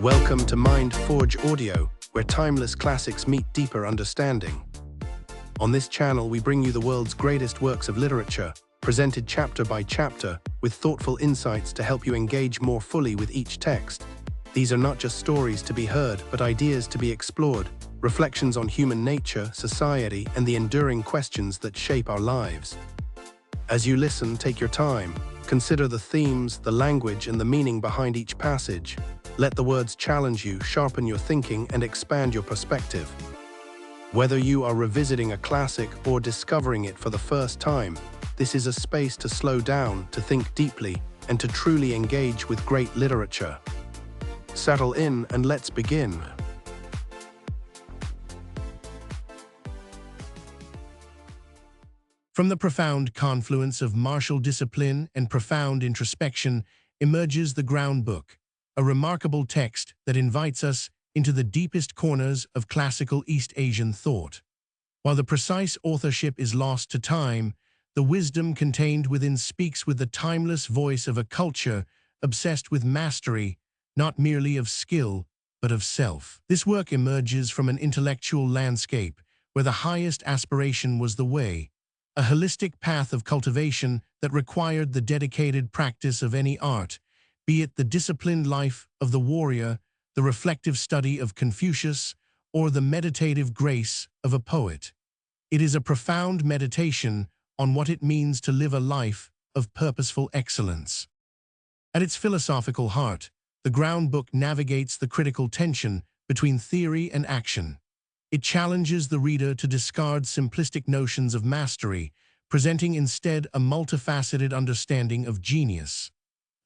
Welcome to Mind Forge Audio, where timeless classics meet deeper understanding. On this channel, we bring you the world's greatest works of literature, presented chapter by chapter, with thoughtful insights to help you engage more fully with each text. These are not just stories to be heard, but ideas to be explored, reflections on human nature, society, and the enduring questions that shape our lives. As you listen, take your time. Consider the themes, the language, and the meaning behind each passage. Let the words challenge you, sharpen your thinking, and expand your perspective. Whether you are revisiting a classic or discovering it for the first time, this is a space to slow down, to think deeply, and to truly engage with great literature. Settle in and let's begin. From the profound confluence of martial discipline and profound introspection emerges the Ground Book, a remarkable text that invites us into the deepest corners of classical East Asian thought. While the precise authorship is lost to time, the wisdom contained within speaks with the timeless voice of a culture obsessed with mastery, not merely of skill, but of self. This work emerges from an intellectual landscape where the highest aspiration was the way, a holistic path of cultivation that required the dedicated practice of any art, be it the disciplined life of the warrior, the reflective study of Confucius, or the meditative grace of a poet. It is a profound meditation on what it means to live a life of purposeful excellence. At its philosophical heart, the Ground Book navigates the critical tension between theory and action. It challenges the reader to discard simplistic notions of mastery, presenting instead a multifaceted understanding of genius.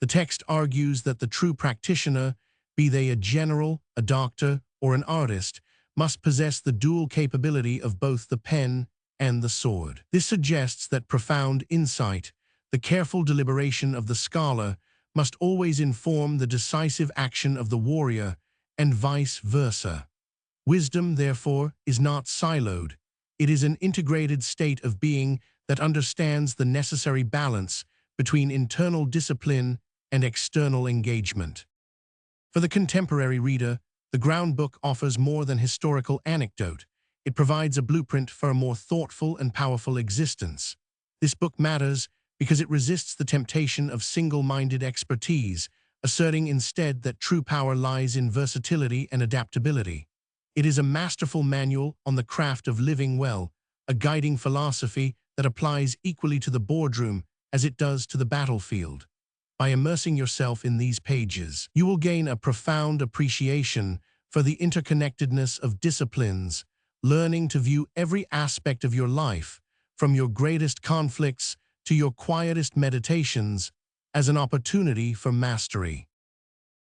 The text argues that the true practitioner, be they a general, a doctor, or an artist, must possess the dual capability of both the pen and the sword. This suggests that profound insight, the careful deliberation of the scholar, must always inform the decisive action of the warrior, and vice versa. Wisdom, therefore, is not siloed. It is an integrated state of being that understands the necessary balance between internal discipline and external engagement. For the contemporary reader, the Ground Book offers more than historical anecdote. It provides a blueprint for a more thoughtful and powerful existence. This book matters because it resists the temptation of single-minded expertise, asserting instead that true power lies in versatility and adaptability. It is a masterful manual on the craft of living well, a guiding philosophy that applies equally to the boardroom as it does to the battlefield. By immersing yourself in these pages, you will gain a profound appreciation for the interconnectedness of disciplines, learning to view every aspect of your life, from your greatest conflicts to your quietest meditations, as an opportunity for mastery.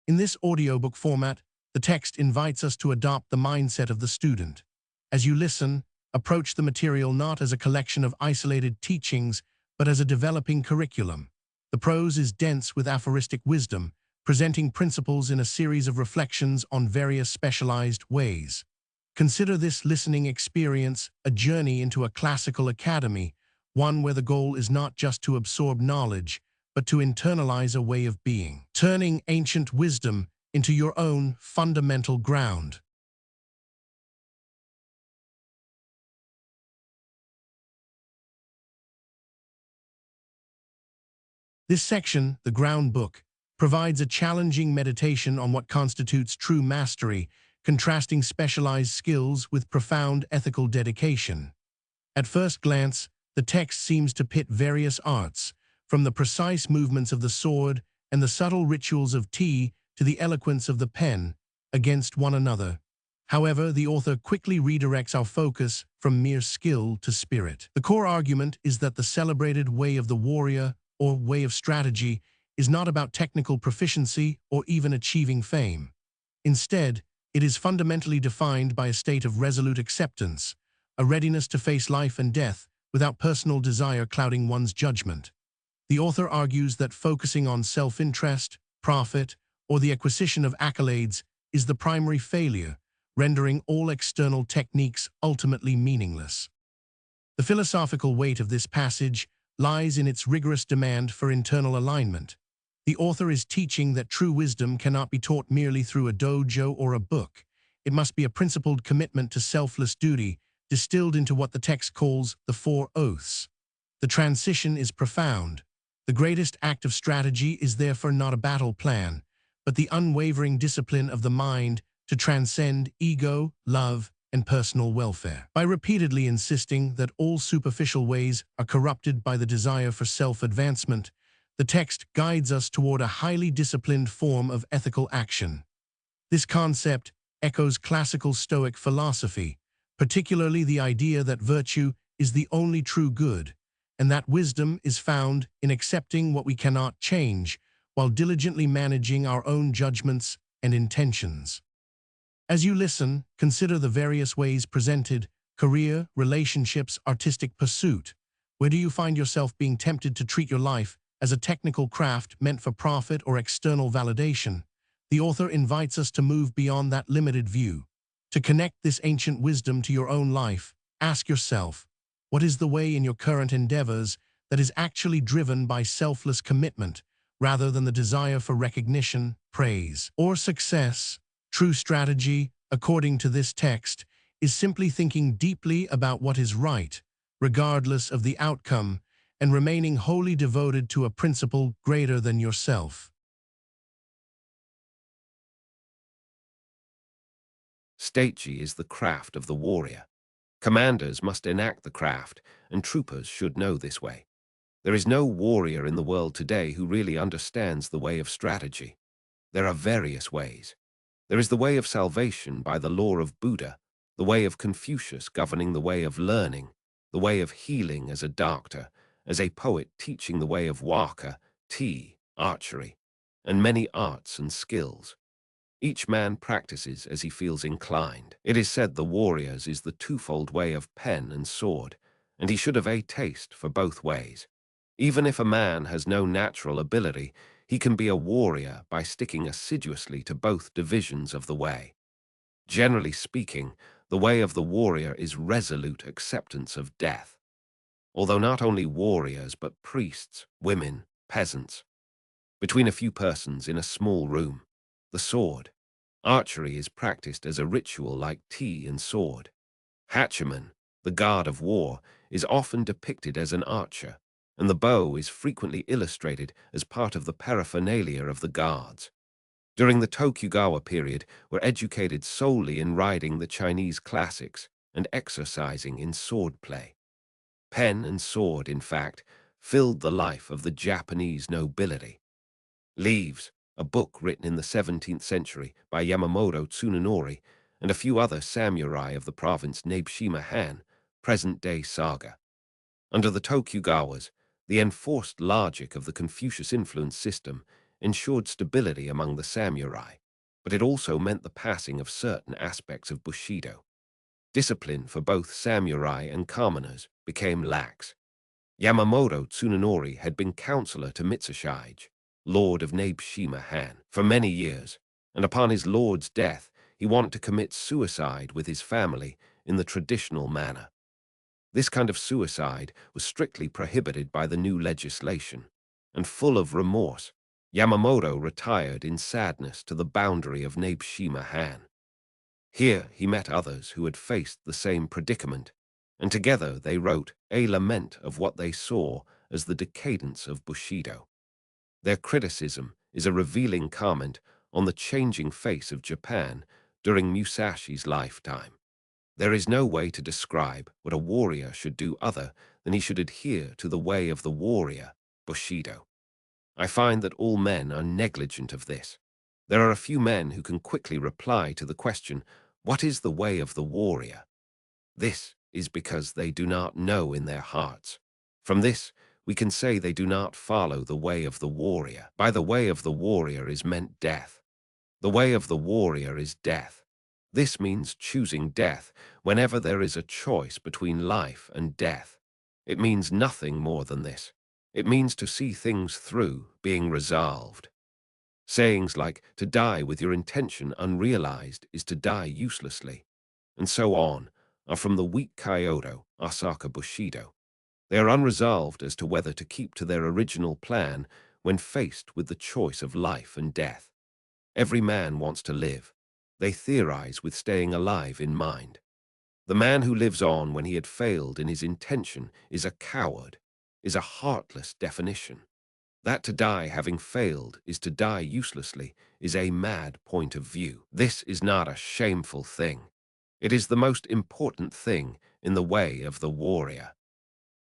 In this audiobook format, the text invites us to adopt the mindset of the student. As you listen, approach the material not as a collection of isolated teachings, but as a developing curriculum. The prose is dense with aphoristic wisdom, presenting principles in a series of reflections on various specialized ways. Consider this listening experience a journey into a classical academy, one where the goal is not just to absorb knowledge, but to internalize a way of being, turning ancient wisdom into your own fundamental ground. This section, the Ground Book, provides a challenging meditation on what constitutes true mastery, contrasting specialized skills with profound ethical dedication. At first glance, the text seems to pit various arts, from the precise movements of the sword and the subtle rituals of tea to the eloquence of the pen, against one another. However, the author quickly redirects our focus from mere skill to spirit. The core argument is that the celebrated way of the warrior, or way of strategy, is not about technical proficiency or even achieving fame. Instead, it is fundamentally defined by a state of resolute acceptance, a readiness to face life and death without personal desire clouding one's judgment. The author argues that focusing on self-interest, profit, or the acquisition of accolades is the primary failure, rendering all external techniques ultimately meaningless. The philosophical weight of this passage lies in its rigorous demand for internal alignment. The author is teaching that true wisdom cannot be taught merely through a dojo or a book. It must be a principled commitment to selfless duty, distilled into what the text calls the Four Oaths. The transition is profound. The greatest act of strategy is therefore not a battle plan, but the unwavering discipline of the mind to transcend ego, love, and personal welfare. By repeatedly insisting that all superficial ways are corrupted by the desire for self-advancement, the text guides us toward a highly disciplined form of ethical action. This concept echoes classical Stoic philosophy, particularly the idea that virtue is the only true good, and that wisdom is found in accepting what we cannot change while diligently managing our own judgments and intentions. As you listen, consider the various ways presented: career, relationships, artistic pursuit. Where do you find yourself being tempted to treat your life as a technical craft meant for profit or external validation? The author invites us to move beyond that limited view. To connect this ancient wisdom to your own life, ask yourself, what is the way in your current endeavors that is actually driven by selfless commitment rather than the desire for recognition, praise, or success? True strategy, according to this text, is simply thinking deeply about what is right, regardless of the outcome, and remaining wholly devoted to a principle greater than yourself. Strategy is the craft of the warrior. Commanders must enact the craft, and troopers should know this way. There is no warrior in the world today who really understands the way of strategy. There are various ways. There is the way of salvation by the law of Buddha, the way of Confucius governing the way of learning, the way of healing as a doctor, as a poet teaching the way of waka, tea, archery, and many arts and skills. Each man practices as he feels inclined. It is said the warrior's is the twofold way of pen and sword, and he should have a taste for both ways. Even if a man has no natural ability, he can be a warrior by sticking assiduously to both divisions of the way. Generally speaking, the way of the warrior is resolute acceptance of death. Although not only warriors, but priests, women, peasants. Between a few persons in a small room, the sword. Archery is practiced as a ritual like tea and sword. Hachiman, the god of war, is often depicted as an archer, and the bow is frequently illustrated as part of the paraphernalia of the guards. During the Tokugawa period, were educated solely in riding the Chinese classics and exercising in swordplay. Pen and sword, in fact, filled the life of the Japanese nobility. Leaves, a book written in the 17th century by Yamamoto Tsunenori and a few other samurai of the province Nabeshima Han, present-day saga. Under the Tokugawas, the enforced logic of the Confucius influence system ensured stability among the samurai, but it also meant the passing of certain aspects of Bushido. Discipline for both samurai and commoners became lax. Yamamoto Tsunenori had been counselor to Mitsushige, lord of Nabeshima Han, for many years, and upon his lord's death, he wanted to commit suicide with his family in the traditional manner. This kind of suicide was strictly prohibited by the new legislation, and full of remorse, Yamamoto retired in sadness to the boundary of Nabeshima Han. Here he met others who had faced the same predicament, and together they wrote a lament of what they saw as the decadence of Bushido. Their criticism is a revealing comment on the changing face of Japan during Musashi's lifetime. There is no way to describe what a warrior should do other than he should adhere to the way of the warrior, Bushido. I find that all men are negligent of this. There are a few men who can quickly reply to the question, what is the way of the warrior? This is because they do not know in their hearts. From this, we can say they do not follow the way of the warrior. By the way of the warrior is meant death. The way of the warrior is death. This means choosing death whenever there is a choice between life and death. It means nothing more than this. It means to see things through, being resolved. Sayings like, to die with your intention unrealized is to die uselessly, and so on, are from the weak Kyoto, Osaka Bushido. They are unresolved as to whether to keep to their original plan, when faced with the choice of life and death. Every man wants to live. They theorize with staying alive in mind. The man who lives on when he had failed in his intention is a coward, is a heartless definition. That to die having failed is to die uselessly is a mad point of view. This is not a shameful thing. It is the most important thing in the way of the warrior.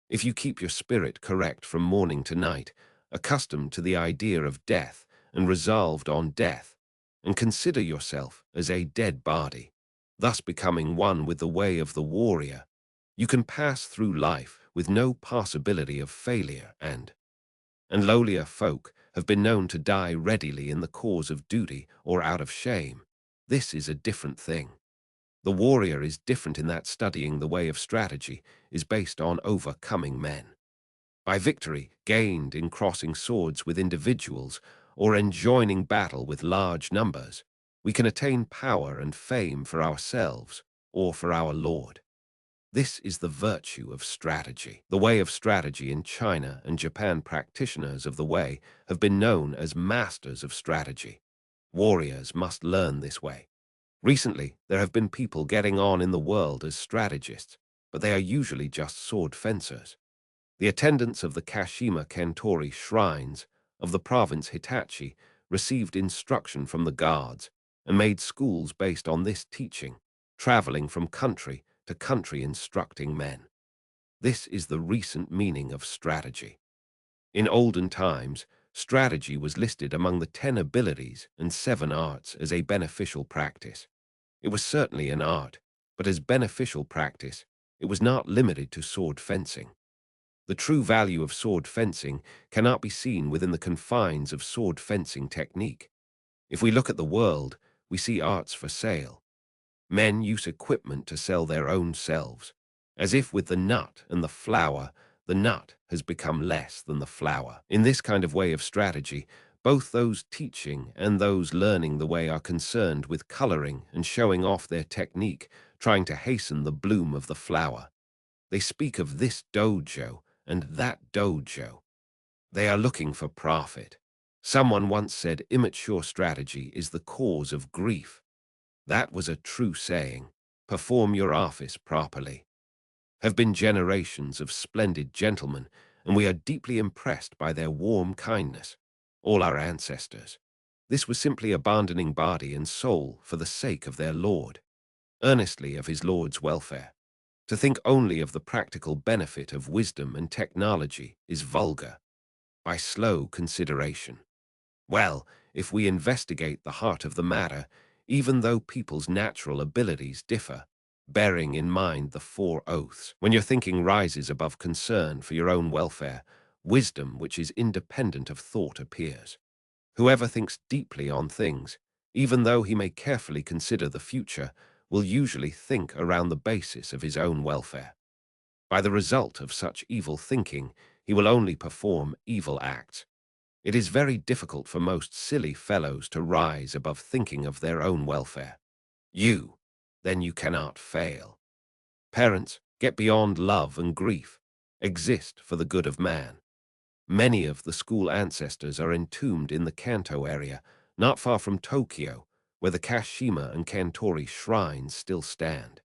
If you keep your spirit correct from morning to night, accustomed to the idea of death and resolved on death, and consider yourself as a dead body, thus becoming one with the way of the warrior, you can pass through life with no possibility of failure and lowlier folk have been known to die readily in the cause of duty or out of shame. This is a different thing. The warrior is different in that studying the way of strategy is based on overcoming men. By victory gained in crossing swords with individuals or enjoining battle with large numbers, we can attain power and fame for ourselves or for our Lord. This is the virtue of strategy. The way of strategy in China and Japan, practitioners of the way have been known as masters of strategy. Warriors must learn this way. Recently, there have been people getting on in the world as strategists, but they are usually just sword fencers. The attendants of the Kashima Kantori shrines of the province Hitachi received instruction from the guards and made schools based on this teaching, traveling from country to country instructing men. This is the recent meaning of strategy. In olden times, strategy was listed among the 10 abilities and 7 arts as a beneficial practice. It was certainly an art, but as beneficial practice, it was not limited to sword fencing. The true value of sword fencing cannot be seen within the confines of sword fencing technique. If we look at the world, we see arts for sale. Men use equipment to sell their own selves, as if with the nut and the flower, the nut has become less than the flower. In this kind of way of strategy, both those teaching and those learning the way are concerned with coloring and showing off their technique, trying to hasten the bloom of the flower. They speak of this dojo and that dojo. They are looking for profit. Someone once said immature strategy is the cause of grief. That was a true saying. Perform your office properly. Have been generations of splendid gentlemen, and we are deeply impressed by their warm kindness. All our ancestors. This was simply abandoning body and soul for the sake of their Lord, earnestly of his Lord's welfare. To think only of the practical benefit of wisdom and technology is vulgar, by slow consideration. Well, if we investigate the heart of the matter, even though people's natural abilities differ, bearing in mind the 4 oaths, when your thinking rises above concern for your own welfare, wisdom which is independent of thought appears. Whoever thinks deeply on things, even though he may carefully consider the future, will usually think around the basis of his own welfare. By the result of such evil thinking, he will only perform evil acts. It is very difficult for most silly fellows to rise above thinking of their own welfare. Then you cannot fail. Parents, get beyond love and grief. Exist for the good of man. Many of the school ancestors are entombed in the Kanto area, not far from Tokyo, where the Kashima and Kantori shrines still stand.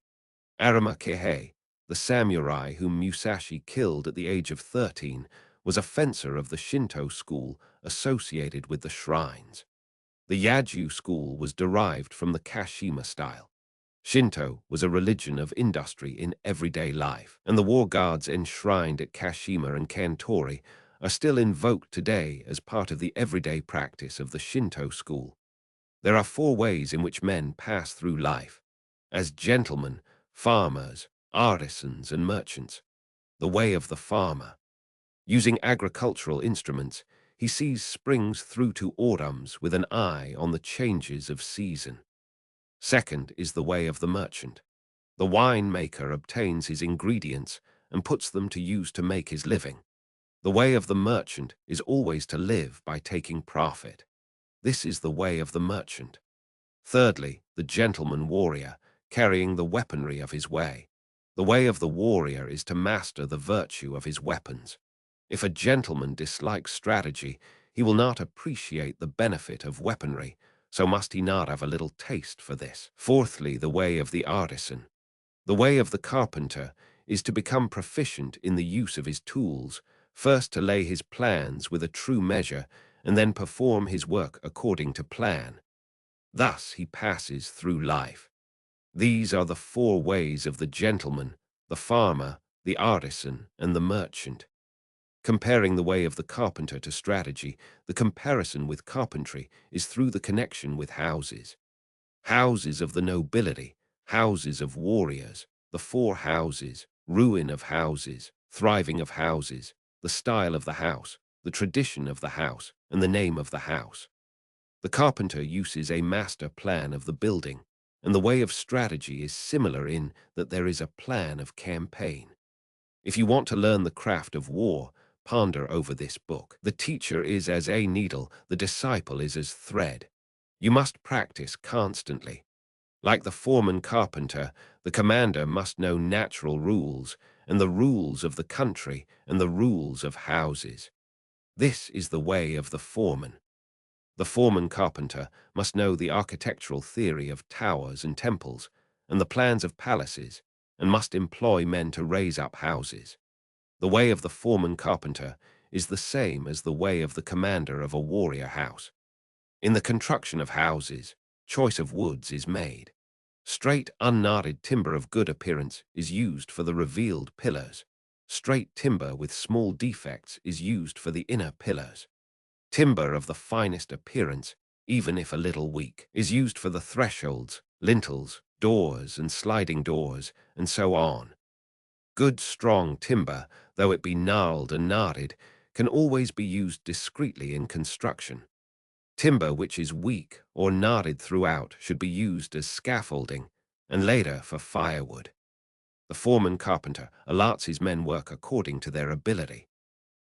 Arima Kihei, the samurai whom Musashi killed at the age of 13, was a fencer of the Shinto school associated with the shrines. The Yaju school was derived from the Kashima style. Shinto was a religion of industry in everyday life, and the war gods enshrined at Kashima and Kantori are still invoked today as part of the everyday practice of the Shinto school. There are 4 ways in which men pass through life: as gentlemen, farmers, artisans, and merchants. The way of the farmer. Using agricultural instruments, he sees springs through to autumns with an eye on the changes of season. Second is the way of the merchant. The winemaker obtains his ingredients and puts them to use to make his living. The way of the merchant is always to live by taking profit. This is the way of the merchant. Thirdly, the gentleman warrior, carrying the weaponry of his way. The way of the warrior is to master the virtue of his weapons. If a gentleman dislikes strategy, he will not appreciate the benefit of weaponry, so must he not have a little taste for this. Fourthly, the way of the artisan. The way of the carpenter is to become proficient in the use of his tools, first to lay his plans with a true measure, and then perform his work according to plan. Thus he passes through life. These are the four ways of the gentleman, the farmer, the artisan, and the merchant. Comparing the way of the carpenter to strategy, the comparison with carpentry is through the connection with houses. Houses of the nobility, houses of warriors, the four houses, ruin of houses, thriving of houses, the style of the house, the tradition of the house, and the name of the house. The carpenter uses a master plan of the building, and the way of strategy is similar in that there is a plan of campaign. If you want to learn the craft of war, ponder over this book. The teacher is as a needle, the disciple is as thread. You must practice constantly. Like the foreman carpenter, the commander must know natural rules, and the rules of the country, and the rules of houses. This is the way of the foreman. The foreman carpenter must know the architectural theory of towers and temples, and the plans of palaces, and must employ men to raise up houses. The way of the foreman carpenter is the same as the way of the commander of a warrior house. In the construction of houses, choice of woods is made. Straight, unknotted timber of good appearance is used for the revealed pillars. Straight timber with small defects is used for the inner pillars. Timber of the finest appearance, even if a little weak, is used for the thresholds, lintels, doors, and sliding doors, and so on. Good, strong timber, though it be gnarled and knotted, can always be used discreetly in construction. Timber which is weak or knotted throughout should be used as scaffolding, and later for firewood. The foreman carpenter allots his men work according to their ability.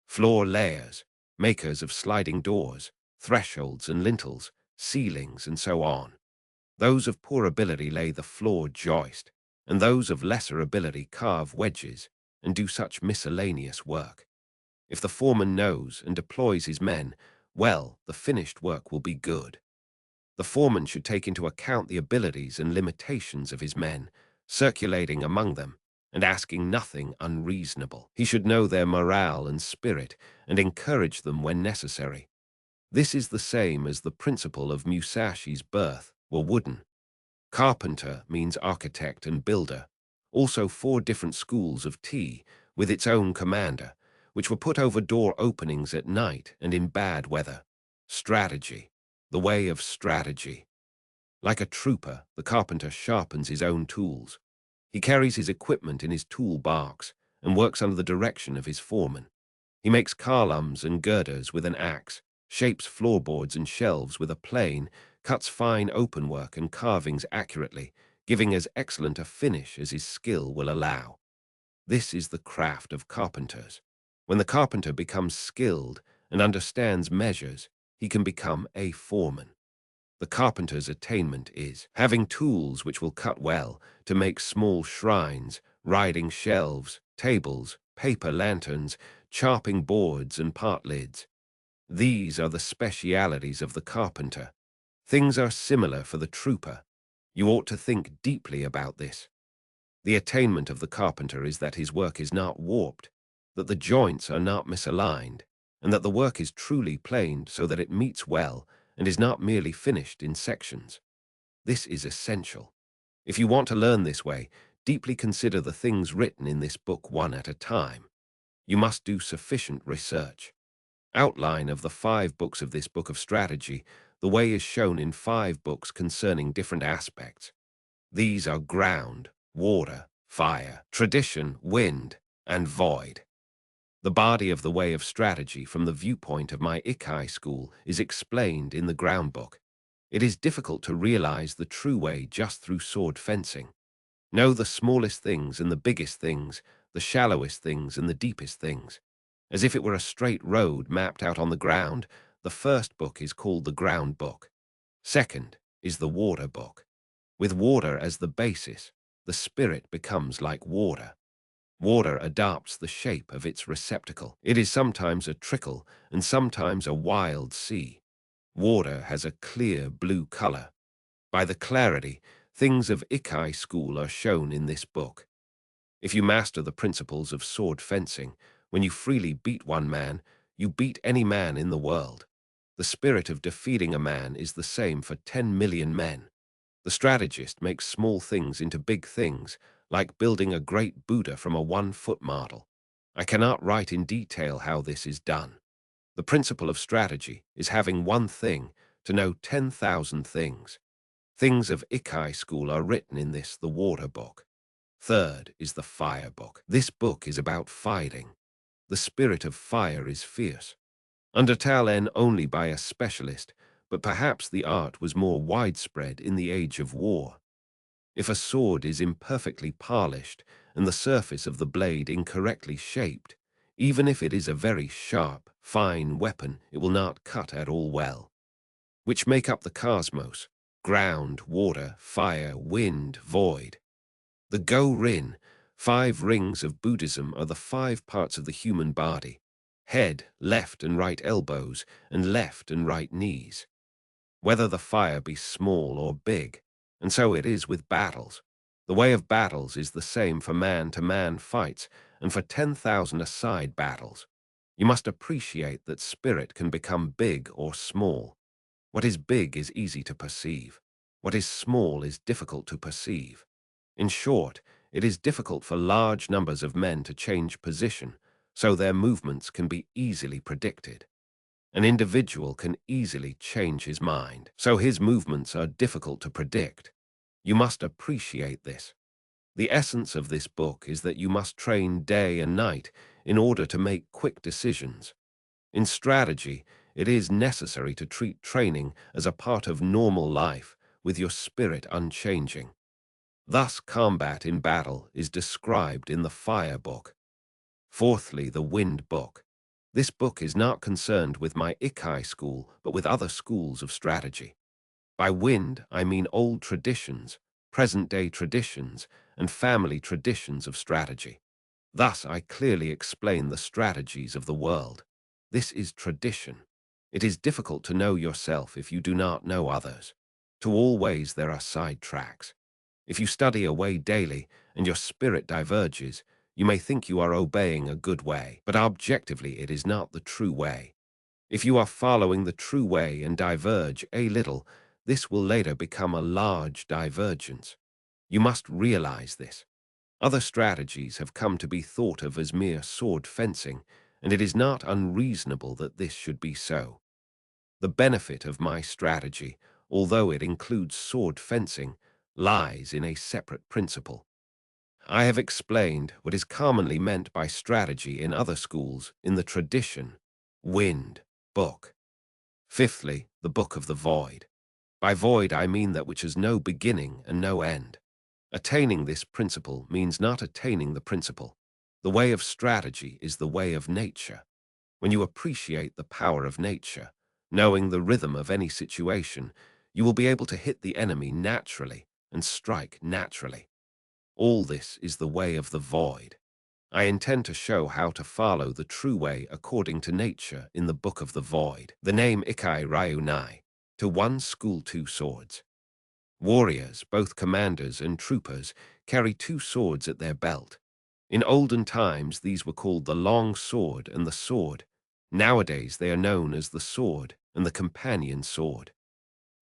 Floor layers, makers of sliding doors, thresholds and lintels, ceilings, and so on. Those of poor ability lay the floor joist, and those of lesser ability carve wedges and do such miscellaneous work. If the foreman knows and deploys his men, well, the finished work will be good. The foreman should take into account the abilities and limitations of his men, circulating among them, and asking nothing unreasonable. He should know their morale and spirit, and encourage them when necessary. This is the same as the principle of Musashi's birth were wooden. Carpenter means architect and builder, also four different schools of tea, with its own commander, which were put over door openings at night and in bad weather. Strategy, the way of strategy. Like a trooper, the carpenter sharpens his own tools. He carries his equipment in his tool box and works under the direction of his foreman. He makes columns and girders with an axe, shapes floorboards and shelves with a plane, cuts fine openwork and carvings accurately, giving as excellent a finish as his skill will allow. This is the craft of carpenters. When the carpenter becomes skilled and understands measures, he can become a foreman. The carpenter's attainment is having tools which will cut well to make small shrines, riding shelves, tables, paper lanterns, chopping boards and pot lids. These are the specialities of the carpenter. Things are similar for the trooper. You ought to think deeply about this. The attainment of the carpenter is that his work is not warped, that the joints are not misaligned, and that the work is truly planed so that it meets well and is not merely finished in sections. This is essential. If you want to learn this way, deeply consider the things written in this book one at a time. You must do sufficient research. Outline of the 5 books of this book of strategy. The way is shown in 5 books concerning different aspects. These are ground, water, fire, tradition, wind, and void. The body of the way of strategy from the viewpoint of my Ikai school is explained in the ground book. It is difficult to realize the true way just through sword fencing. Know the smallest things and the biggest things, the shallowest things and the deepest things. As if it were a straight road mapped out on the ground, the first book is called the ground book. Second is the water book. With water as the basis, the spirit becomes like water. Water adapts the shape of its receptacle. It is sometimes a trickle and sometimes a wild sea. Water has a clear blue color. By the clarity, things of Ikai school are shown in this book. If you master the principles of sword fencing, when you freely beat one man, you beat any man in the world. The spirit of defeating a man is the same for 10 million men. The strategist makes small things into big things, like building a great Buddha from a 1-foot model. I cannot write in detail how this is done. The principle of strategy is having one thing to know 10,000 things. Things of Ikai school are written in this, the water book. Third is the fire book. This book is about fighting. The spirit of fire is fierce. Undertaken only by a specialist, but perhaps the art was more widespread in the age of war. If a sword is imperfectly polished and the surface of the blade incorrectly shaped, even if it is a very sharp, fine weapon, it will not cut at all well. Which make up the cosmos: ground, water, fire, wind, void. The Go-Rin, 5 rings of Buddhism, are the 5 parts of the human body: head, left and right elbows, and left and right knees. Whether the fire be small or big, and so it is with battles. The way of battles is the same for man-to-man fights and for 10,000-a-side battles. You must appreciate that spirit can become big or small. What is big is easy to perceive. What is small is difficult to perceive. In short, it is difficult for large numbers of men to change position, so their movements can be easily predicted. An individual can easily change his mind, so his movements are difficult to predict. You must appreciate this. The essence of this book is that you must train day and night in order to make quick decisions. In strategy, it is necessary to treat training as a part of normal life, with your spirit unchanging. Thus, combat in battle is described in the fire book. Fourthly, the wind book. This book is not concerned with my Ikai school, but with other schools of strategy. By wind, I mean old traditions, present-day traditions, and family traditions of strategy. Thus, I clearly explain the strategies of the world. This is tradition. It is difficult to know yourself if you do not know others. To all ways there are side tracks. If you study a way daily and your spirit diverges, you may think you are obeying a good way, but objectively it is not the true way. If you are following the true way and diverge a little, this will later become a large divergence. You must realize this. Other strategies have come to be thought of as mere sword fencing, and it is not unreasonable that this should be so. The benefit of my strategy, although it includes sword fencing, lies in a separate principle. I have explained what is commonly meant by strategy in other schools in the tradition, wind, book. Fifthly, the book of the void. By void I mean that which has no beginning and no end. Attaining this principle means not attaining the principle. The way of strategy is the way of nature. When you appreciate the power of nature, knowing the rhythm of any situation, you will be able to hit the enemy naturally and strike naturally. All this is the way of the void. I intend to show how to follow the true way according to nature in the Book of the Void. The name Ikai Ryu Nai, to one school 2 swords. Warriors, both commanders and troopers, carry 2 swords at their belt. In olden times these were called the long sword and the sword. Nowadays they are known as the sword and the companion sword.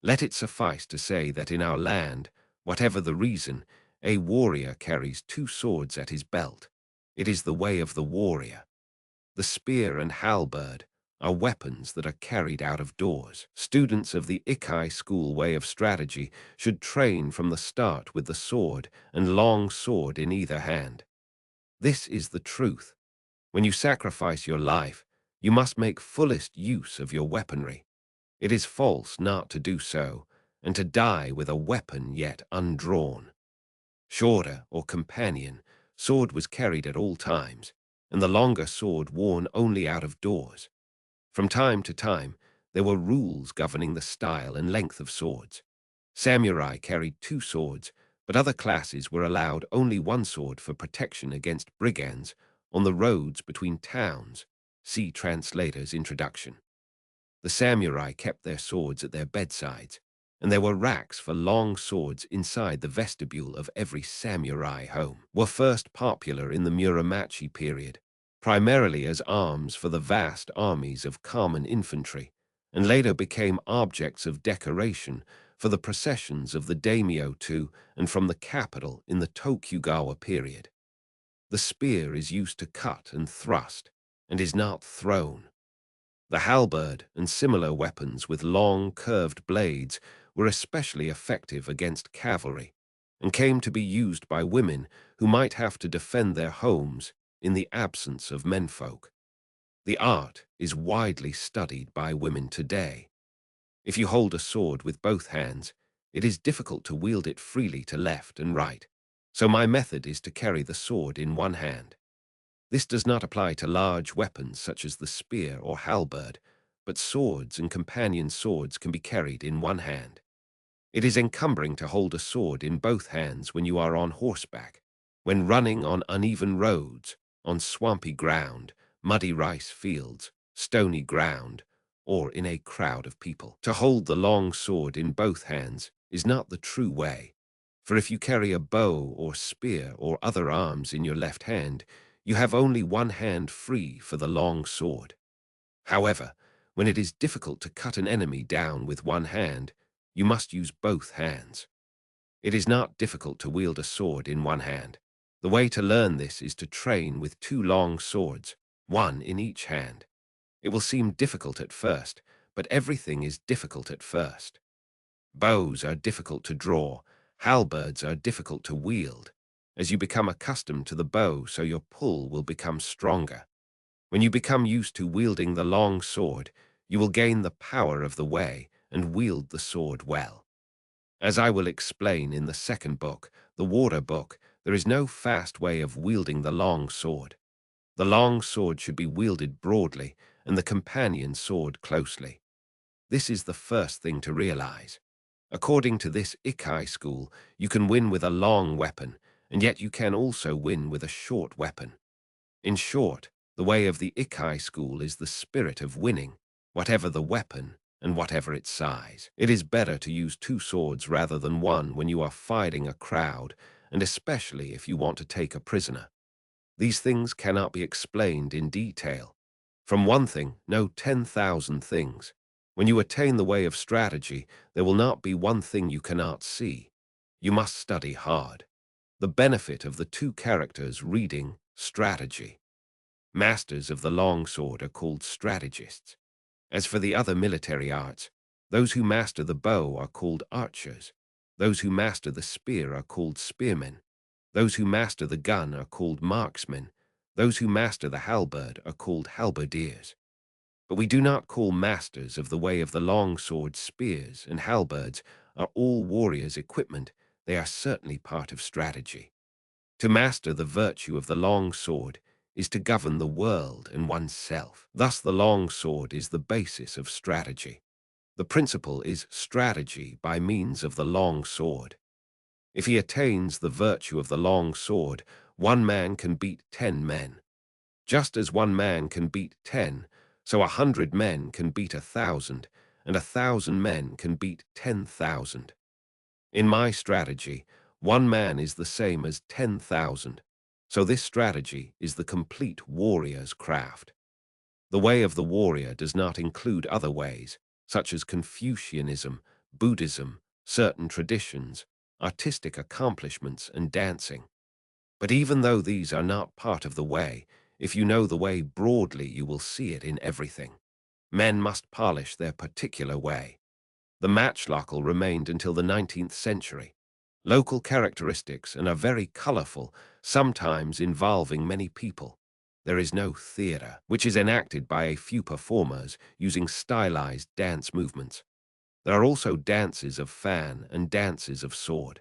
Let it suffice to say that in our land, whatever the reason, a warrior carries 2 swords at his belt. It is the way of the warrior. The spear and halberd are weapons that are carried out of doors. Students of the Ikai school way of strategy should train from the start with the sword and long sword in either hand. This is the truth. When you sacrifice your life, you must make fullest use of your weaponry. It is false not to do so, and to die with a weapon yet undrawn. Shoda, or companion, sword was carried at all times, and the longer sword worn only out of doors. From time to time, there were rules governing the style and length of swords. Samurai carried 2 swords, but other classes were allowed only one sword for protection against brigands on the roads between towns. See translator's introduction. The samurai kept their swords at their bedsides, and there were racks for long swords inside the vestibule of every samurai home. Were first popular in the Muromachi period, primarily as arms for the vast armies of common infantry, and later became objects of decoration for the processions of the daimyo to and from the capital in the Tokugawa period. The spear is used to cut and thrust, and is not thrown. The halberd and similar weapons with long, curved blades were especially effective against cavalry, and came to be used by women who might have to defend their homes in the absence of menfolk. The art is widely studied by women today. If you hold a sword with both hands, it is difficult to wield it freely to left and right, so my method is to carry the sword in one hand. This does not apply to large weapons such as the spear or halberd, but swords and companion swords can be carried in one hand. It is encumbering to hold a sword in both hands when you are on horseback, when running on uneven roads, on swampy ground, muddy rice fields, stony ground, or in a crowd of people. To hold the long sword in both hands is not the true way, for if you carry a bow or spear or other arms in your left hand, you have only one hand free for the long sword. However, when it is difficult to cut an enemy down with one hand, you must use both hands. It is not difficult to wield a sword in one hand. The way to learn this is to train with two long swords, one in each hand. It will seem difficult at first, but everything is difficult at first. Bows are difficult to draw, halberds are difficult to wield. As you become accustomed to the bow, so your pull will become stronger. When you become used to wielding the long sword, you will gain the power of the way and wield the sword well. As I will explain in the second book, the Water Book, there is no fast way of wielding the long sword. The long sword should be wielded broadly and the companion sword closely. This is the first thing to realize. According to this Ikai school, you can win with a long weapon, and yet you can also win with a short weapon. In short, the way of the Ikai school is the spirit of winning, whatever the weapon and whatever its size. It is better to use two swords rather than one when you are fighting a crowd, and especially if you want to take a prisoner. These things cannot be explained in detail. From one thing, know 10,000 things. When you attain the way of strategy, there will not be one thing you cannot see. You must study hard. The benefit of the two characters reading strategy. Masters of the long sword are called strategists. As for the other military arts, those who master the bow are called archers. Those who master the spear are called spearmen. Those who master the gun are called marksmen. Those who master the halberd are called halberdiers. But we do not call masters of the way of the long sword spears and halberds are all warriors' equipment. They are certainly part of strategy. To master the virtue of the long sword is to govern the world and oneself. Thus the long sword is the basis of strategy. The principle is strategy by means of the long sword. If he attains the virtue of the long sword, one man can beat 10 men. Just as one man can beat 10, so 100 men can beat 1,000, and 1,000 men can beat 10,000. In my strategy, one man is the same as 10,000, so this strategy is the complete warrior's craft. The way of the warrior does not include other ways, such as Confucianism, Buddhism, certain traditions, artistic accomplishments, and dancing. But even though these are not part of the way, if you know the way broadly, you will see it in everything. Men must polish their particular way. The matchlockle remained until the 19th century. Local characteristics and are very colorful, sometimes involving many people. There is no theater, which is enacted by a few performers using stylized dance movements. There are also dances of fan and dances of sword.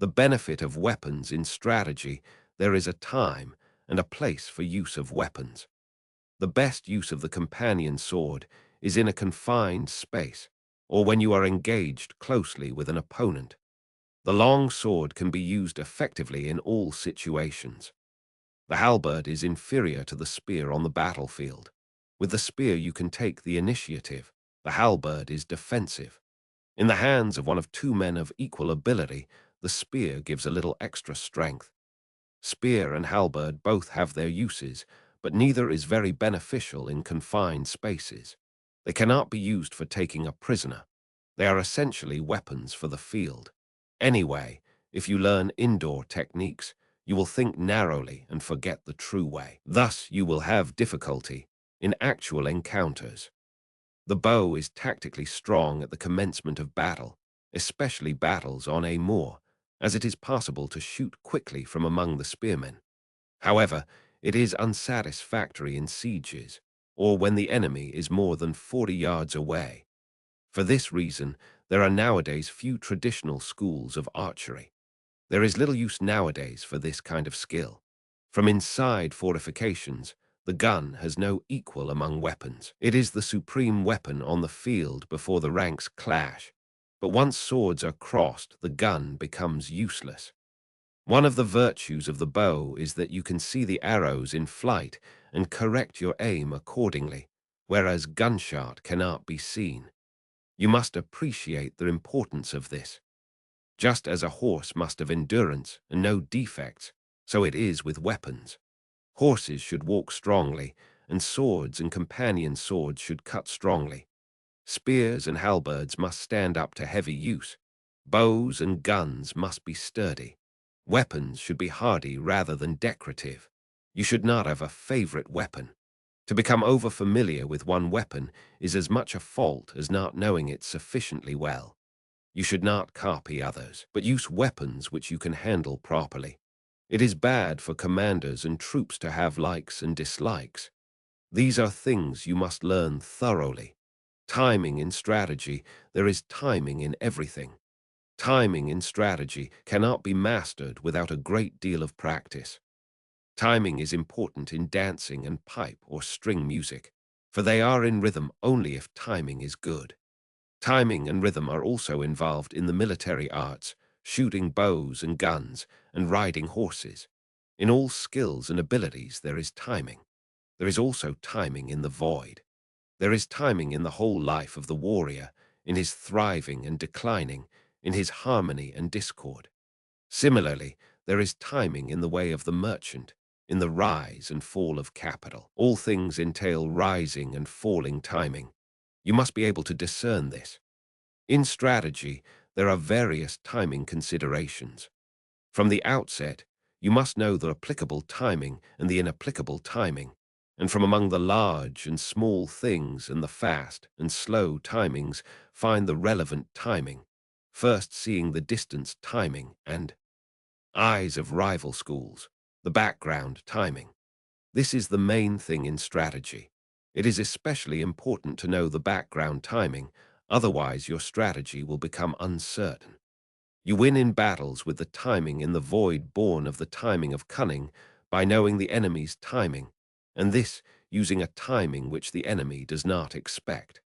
The benefit of weapons in strategy, there is a time and a place for use of weapons. The best use of the companion sword is in a confined space, or when you are engaged closely with an opponent. The long sword can be used effectively in all situations. The halberd is inferior to the spear on the battlefield. With the spear you can take the initiative. The halberd is defensive. In the hands of one of two men of equal ability, the spear gives a little extra strength. Spear and halberd both have their uses, but neither is very beneficial in confined spaces. They cannot be used for taking a prisoner. They are essentially weapons for the field. Anyway, if you learn indoor techniques, you will think narrowly and forget the true way. Thus, you will have difficulty in actual encounters. The bow is tactically strong at the commencement of battle, especially battles on a moor, as it is possible to shoot quickly from among the spearmen. However, it is unsatisfactory in sieges, or when the enemy is more than 40 yards away. For this reason, there are nowadays few traditional schools of archery. There is little use nowadays for this kind of skill. From inside fortifications, the gun has no equal among weapons. It is the supreme weapon on the field before the ranks clash. But once swords are crossed, the gun becomes useless. One of the virtues of the bow is that you can see the arrows in flight and correct your aim accordingly, whereas gunshot cannot be seen. You must appreciate the importance of this. Just as a horse must have endurance and no defects, so it is with weapons. Horses should walk strongly, and swords and companion swords should cut strongly. Spears and halberds must stand up to heavy use. Bows and guns must be sturdy. Weapons should be hardy rather than decorative. You should not have a favorite weapon. To become over-familiar with one weapon is as much a fault as not knowing it sufficiently well. You should not copy others, but use weapons which you can handle properly. It is bad for commanders and troops to have likes and dislikes. These are things you must learn thoroughly. Timing in strategy, there is timing in everything. Timing in strategy cannot be mastered without a great deal of practice. Timing is important in dancing and pipe or string music, for they are in rhythm only if timing is good. Timing and rhythm are also involved in the military arts, shooting bows and guns, and riding horses. In all skills and abilities there is timing. There is also timing in the void. There is timing in the whole life of the warrior, in his thriving and declining, in his harmony and discord. Similarly, there is timing in the way of the merchant, in the rise and fall of capital. All things entail rising and falling timing. You must be able to discern this. In strategy, there are various timing considerations. From the outset, you must know the applicable timing and the inapplicable timing, and from among the large and small things and the fast and slow timings, find the relevant timing, first seeing the distance timing and eyes of rival schools, the background timing. This is the main thing in strategy. It is especially important to know the background timing, otherwise your strategy will become uncertain. You win in battles with the timing in the void born of the timing of cunning by knowing the enemy's timing, and this using a timing which the enemy does not expect.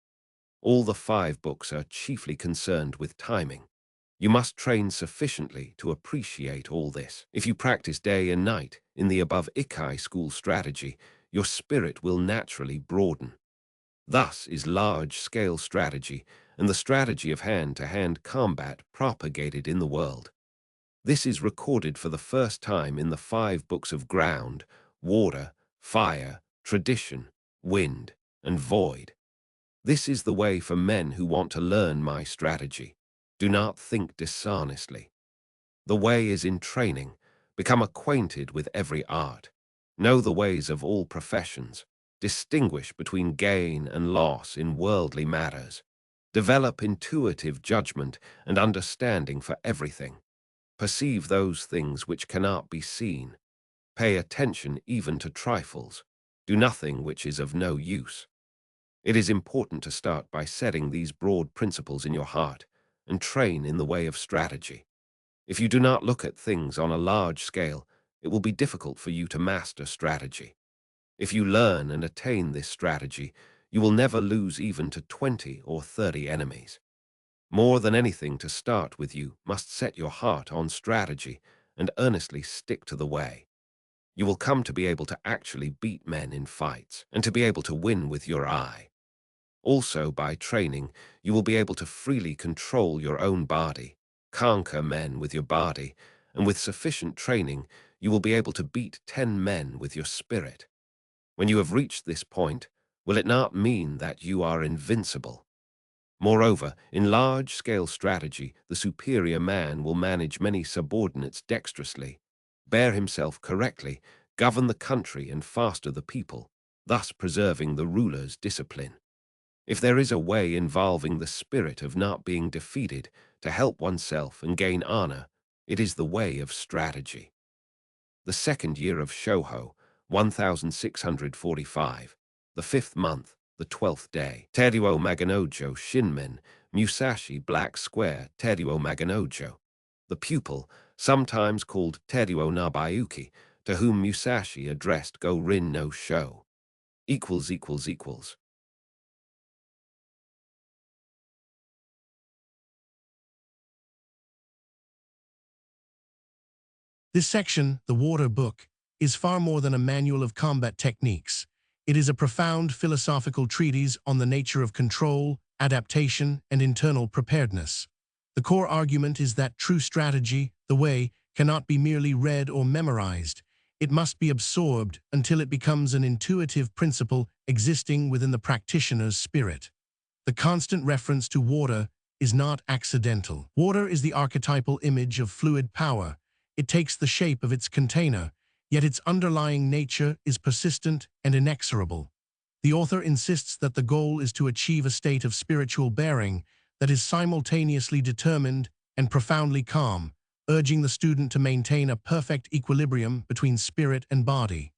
All the 5 books are chiefly concerned with timing. You must train sufficiently to appreciate all this. If you practice day and night in the above Ikai school strategy, your spirit will naturally broaden. Thus is large-scale strategy and the strategy of hand-to-hand combat propagated in the world. This is recorded for the first time in the 5 books of ground, water, fire, tradition, wind, and void. This is the way for men who want to learn my strategy. Do not think dishonestly. The way is in training. Become acquainted with every art. Know the ways of all professions. Distinguish between gain and loss in worldly matters. Develop intuitive judgment and understanding for everything. Perceive those things which cannot be seen. Pay attention even to trifles. Do nothing which is of no use. It is important to start by setting these broad principles in your heart and train in the way of strategy. If you do not look at things on a large scale, it will be difficult for you to master strategy. If you learn and attain this strategy, you will never lose even to 20 or 30 enemies. More than anything, to start with, you must set your heart on strategy and earnestly stick to the way. You will come to be able to actually beat men in fights and to be able to win with your eye. Also, by training, you will be able to freely control your own body, conquer men with your body, and with sufficient training, you will be able to beat 10 men with your spirit. When you have reached this point, will it not mean that you are invincible? Moreover, in large-scale strategy, the superior man will manage many subordinates dexterously, bear himself correctly, govern the country and foster the people, thus preserving the ruler's discipline. If there is a way involving the spirit of not being defeated to help oneself and gain honor, it is the way of strategy. The second year of Shouho, 1645, the 5th month, the 12th day. Teruo Maganojo Shinmen, Musashi Black Square, Teruo Maganojo. The pupil, sometimes called Teruo Nabayuki, to whom Musashi addressed Go Rin no Sho. == This section, the Water Book, is far more than a manual of combat techniques. It is a profound philosophical treatise on the nature of control, adaptation, and internal preparedness. The core argument is that true strategy, the way, cannot be merely read or memorized. It must be absorbed until it becomes an intuitive principle existing within the practitioner's spirit. The constant reference to water is not accidental. Water is the archetypal image of fluid power. It takes the shape of its container, yet its underlying nature is persistent and inexorable. The author insists that the goal is to achieve a state of spiritual bearing that is simultaneously determined and profoundly calm, urging the student to maintain a perfect equilibrium between spirit and body.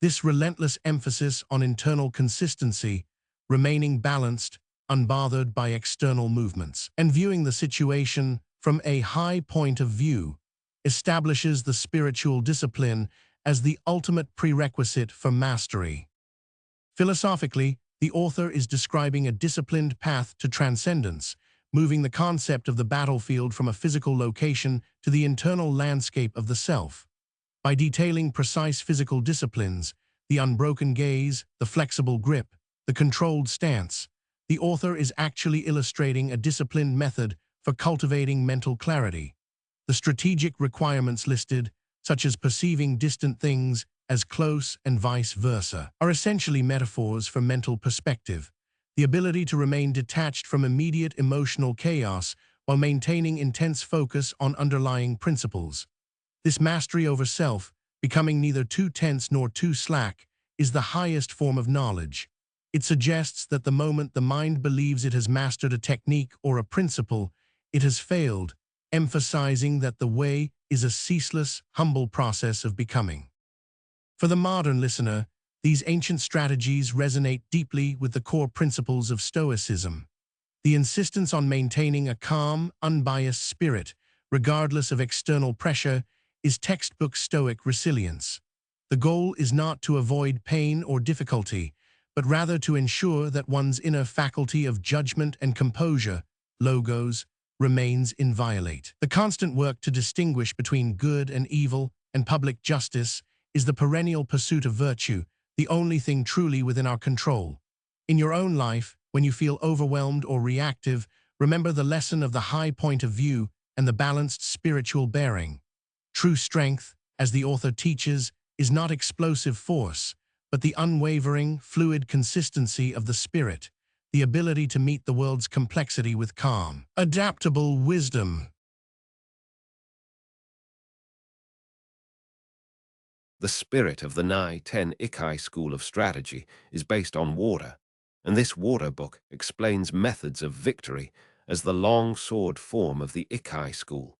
This relentless emphasis on internal consistency, remaining balanced, unbothered by external movements, and viewing the situation from a high point of view, establishes the spiritual discipline as the ultimate prerequisite for mastery. Philosophically, the author is describing a disciplined path to transcendence, moving the concept of the battlefield from a physical location to the internal landscape of the self. By detailing precise physical disciplines, the unbroken gaze, the flexible grip, the controlled stance, the author is actually illustrating a disciplined method for cultivating mental clarity. The strategic requirements listed, such as perceiving distant things as close and vice versa, are essentially metaphors for mental perspective, the ability to remain detached from immediate emotional chaos while maintaining intense focus on underlying principles. This mastery over self, becoming neither too tense nor too slack, is the highest form of knowledge. It suggests that the moment the mind believes it has mastered a technique or a principle, it has failed, emphasizing that the way is a ceaseless, humble process of becoming. For the modern listener, these ancient strategies resonate deeply with the core principles of Stoicism. The insistence on maintaining a calm, unbiased spirit, regardless of external pressure, is textbook Stoic resilience. The goal is not to avoid pain or difficulty, but rather to ensure that one's inner faculty of judgment and composure, logos, remains inviolate. The constant work to distinguish between good and evil and public justice is the perennial pursuit of virtue, the only thing truly within our control. In your own life, when you feel overwhelmed or reactive, remember the lesson of the high point of view and the balanced spiritual bearing. True strength, as the author teaches, is not explosive force, but the unwavering, fluid consistency of the spirit, the ability to meet the world's complexity with calm, adaptable wisdom. The spirit of the Nai Ten Ikai school of strategy is based on water, and this water book explains methods of victory as the long sword form of the Ikai school.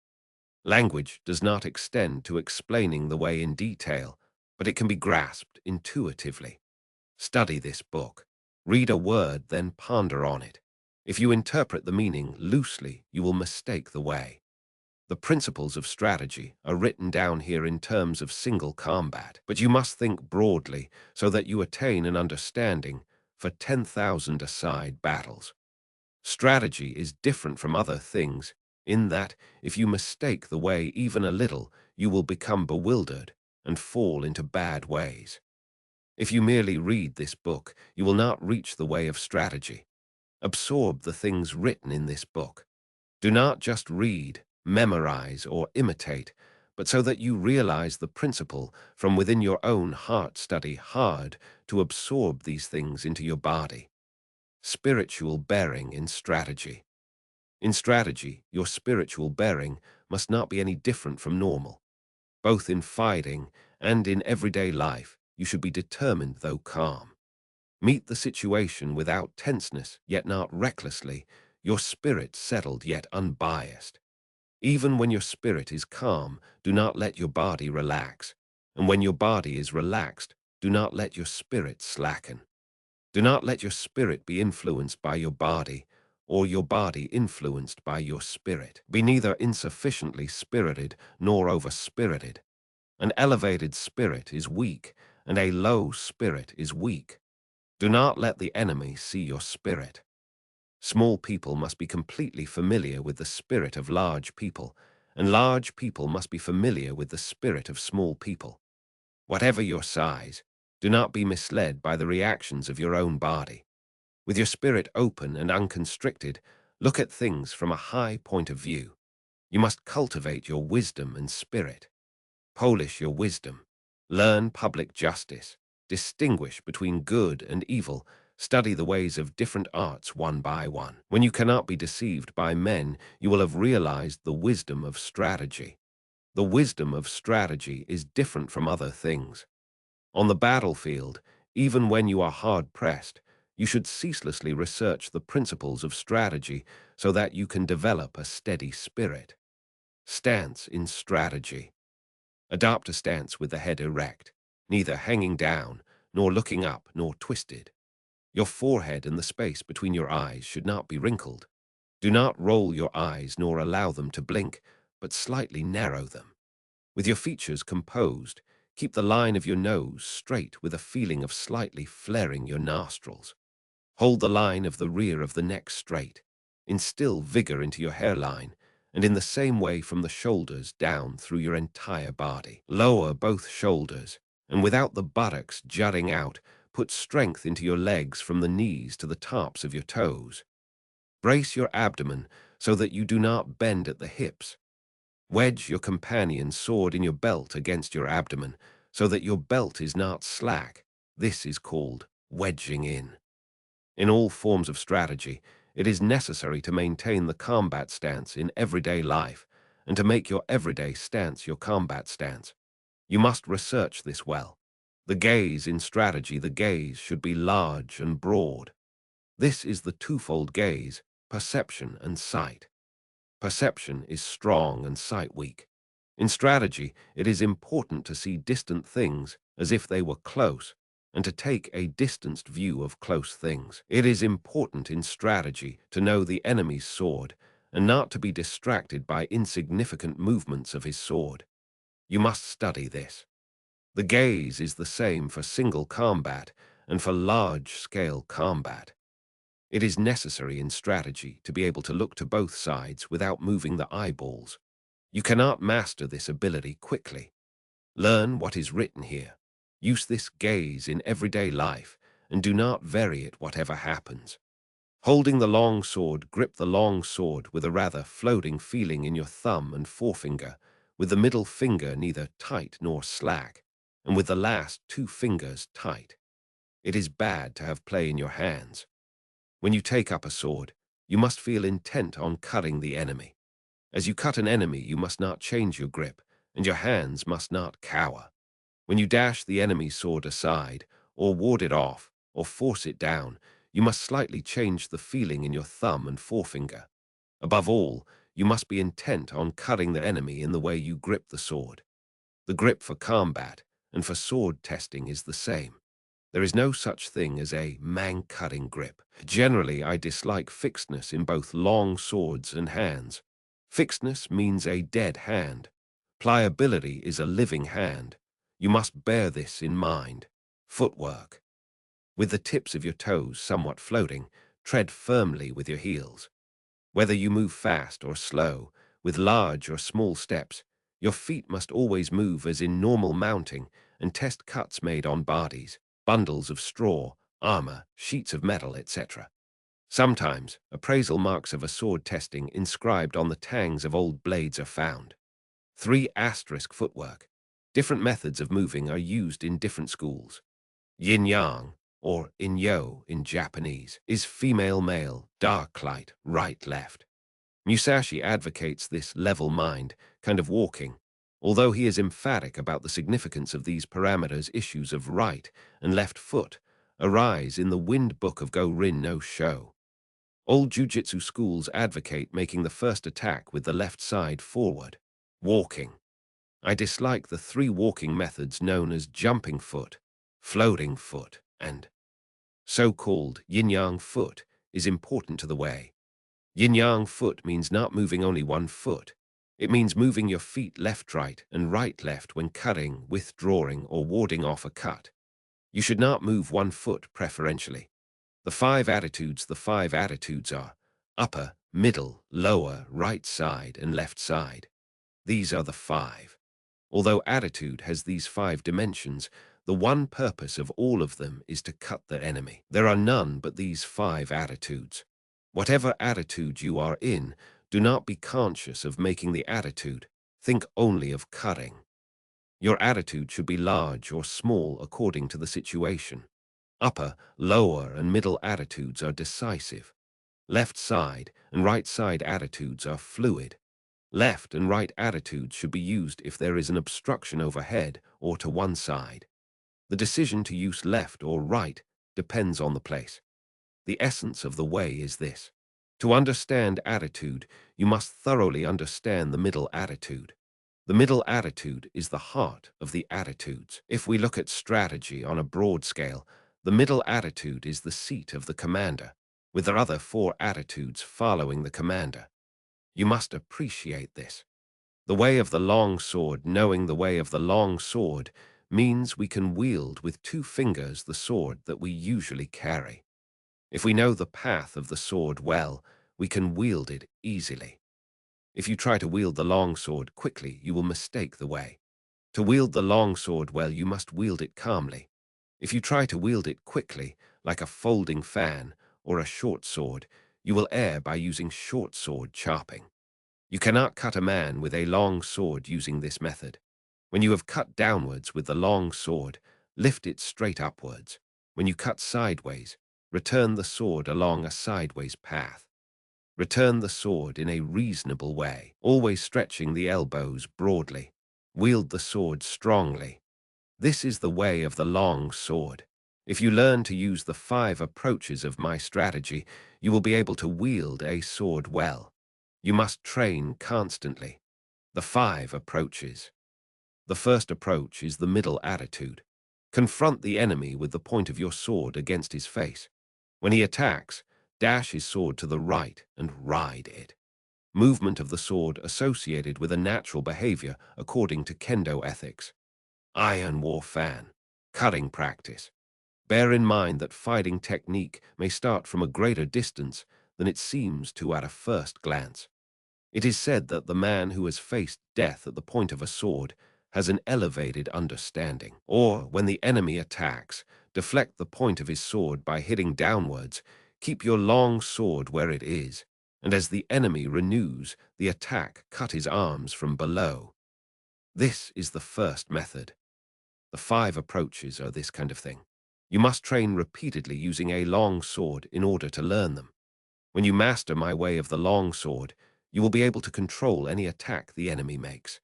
Language does not extend to explaining the way in detail, but it can be grasped intuitively. Study this book. Read a word, then ponder on it. If you interpret the meaning loosely, you will mistake the way. The principles of strategy are written down here in terms of single combat, but you must think broadly so that you attain an understanding for 10,000 aside battles. Strategy is different from other things in that if you mistake the way even a little, you will become bewildered and fall into bad ways. If you merely read this book, you will not reach the way of strategy. Absorb the things written in this book. Do not just read, memorize, or imitate, but so that you realize the principle from within your own heart. Study hard to absorb these things into your body. Spiritual bearing in strategy. In strategy, your spiritual bearing must not be any different from normal. Both in fighting and in everyday life, you should be determined though calm. Meet the situation without tenseness, yet not recklessly, your spirit settled yet unbiased. Even when your spirit is calm, do not let your body relax. And when your body is relaxed, do not let your spirit slacken. Do not let your spirit be influenced by your body, or your body influenced by your spirit. Be neither insufficiently spirited nor over-spirited. An elevated spirit is weak, and a low spirit is weak. Do not let the enemy see your spirit. Small people must be completely familiar with the spirit of large people, and large people must be familiar with the spirit of small people. Whatever your size, do not be misled by the reactions of your own body. With your spirit open and unconstricted, look at things from a high point of view. You must cultivate your wisdom and spirit. Polish your wisdom. Learn public justice. Distinguish between good and evil. Study the ways of different arts one by one. When you cannot be deceived by men, you will have realized the wisdom of strategy. The wisdom of strategy is different from other things. On the battlefield, even when you are hard-pressed, you should ceaselessly research the principles of strategy so that you can develop a steady spirit. Stance in strategy. Adopt a stance with the head erect, neither hanging down, nor looking up, nor twisted. Your forehead and the space between your eyes should not be wrinkled. Do not roll your eyes nor allow them to blink, but slightly narrow them. With your features composed, keep the line of your nose straight with a feeling of slightly flaring your nostrils. Hold the line of the rear of the neck straight. Instill vigor into your hairline, and in the same way from the shoulders down through your entire body. Lower both shoulders, and without the buttocks jutting out, put strength into your legs from the knees to the tops of your toes. Brace your abdomen so that you do not bend at the hips. Wedge your companion's sword in your belt against your abdomen so that your belt is not slack. This is called wedging in. In all forms of strategy, it is necessary to maintain the combat stance in everyday life and to make your everyday stance your combat stance. You must research this well. The gaze in strategy, the gaze should be large and broad. This is the twofold gaze, perception and sight. Perception is strong and sight weak. In strategy, it is important to see distant things as if they were close, and to take a distanced view of close things. It is important in strategy to know the enemy's sword and not to be distracted by insignificant movements of his sword. You must study this. The gaze is the same for single combat and for large-scale combat. It is necessary in strategy to be able to look to both sides without moving the eyeballs. You cannot master this ability quickly. Learn what is written here. Use this gaze in everyday life and do not vary it whatever happens. Holding the long sword, grip the long sword with a rather floating feeling in your thumb and forefinger, with the middle finger neither tight nor slack, and with the last two fingers tight. It is bad to have play in your hands. When you take up a sword, you must feel intent on cutting the enemy. As you cut an enemy, you must not change your grip, and your hands must not cower. When you dash the enemy's sword aside, or ward it off, or force it down, you must slightly change the feeling in your thumb and forefinger. Above all, you must be intent on cutting the enemy in the way you grip the sword. The grip for combat and for sword testing is the same. There is no such thing as a man-cutting grip. Generally, I dislike fixedness in both long swords and hands. Fixedness means a dead hand. Pliability is a living hand. You must bear this in mind. Footwork. With the tips of your toes somewhat floating, tread firmly with your heels. Whether you move fast or slow, with large or small steps, your feet must always move as in normal mounting and test cuts made on bodies, bundles of straw, armor, sheets of metal, etc. Sometimes, appraisal marks of a sword testing inscribed on the tangs of old blades are found. 3 asterisk footwork. Different methods of moving are used in different schools. Yin-yang, or in-yo in Japanese, is female-male, dark-light, right-left. Musashi advocates this level mind, kind of walking, although he is emphatic about the significance of these parameters. Issues of right and left foot arise in the Wind Book of Go-Rin no Sho. Old jujitsu schools advocate making the first attack with the left side forward, walking. I dislike the 3 walking methods known as jumping foot, floating foot, and so-called yin-yang foot is important to the way. Yin-yang foot means not moving only one foot. It means moving your feet left-right and right-left when cutting, withdrawing, or warding off a cut. You should not move one foot preferentially. The 5 attitudes are upper, middle, lower, right side, and left side. These are the 5. Although attitude has these 5 dimensions, the one purpose of all of them is to cut the enemy. There are none but these 5 attitudes. Whatever attitude you are in, do not be conscious of making the attitude. Think only of cutting. Your attitude should be large or small according to the situation. Upper, lower, and middle attitudes are decisive. Left side and right side attitudes are fluid. Left and right attitudes should be used if there is an obstruction overhead or to one side. The decision to use left or right depends on the place. The essence of the way is this. To understand attitude, you must thoroughly understand the middle attitude. The middle attitude is the heart of the attitudes. If we look at strategy on a broad scale, the middle attitude is the seat of the commander, with the other 4 attitudes following the commander. You must appreciate this. The way of the long sword, knowing the way of the long sword, means we can wield with 2 fingers the sword that we usually carry. If we know the path of the sword well, we can wield it easily. If you try to wield the long sword quickly, you will mistake the way. To wield the long sword well, you must wield it calmly. If you try to wield it quickly, like a folding fan or a short sword, you will err by using short sword chopping. You cannot cut a man with a long sword using this method. When you have cut downwards with the long sword, lift it straight upwards. When you cut sideways, return the sword along a sideways path. Return the sword in a reasonable way, always stretching the elbows broadly. Wield the sword strongly. This is the way of the long sword. If you learn to use the 5 approaches of my strategy, you will be able to wield a sword well. You must train constantly. The 5 approaches. The first approach is the middle attitude. Confront the enemy with the point of your sword against his face. When he attacks, dash his sword to the right and ride it. Movement of the sword associated with a natural behavior according to kendo ethics. Iron war fan. Cutting practice. Bear in mind that fighting technique may start from a greater distance than it seems to at a first glance. It is said that the man who has faced death at the point of a sword has an elevated understanding. Or, when the enemy attacks, deflect the point of his sword by hitting downwards. Keep your long sword where it is, and as the enemy renews the attack, cut his arms from below. This is the first method. The 5 approaches are this kind of thing. You must train repeatedly using a long sword in order to learn them. When you master my way of the long sword, you will be able to control any attack the enemy makes.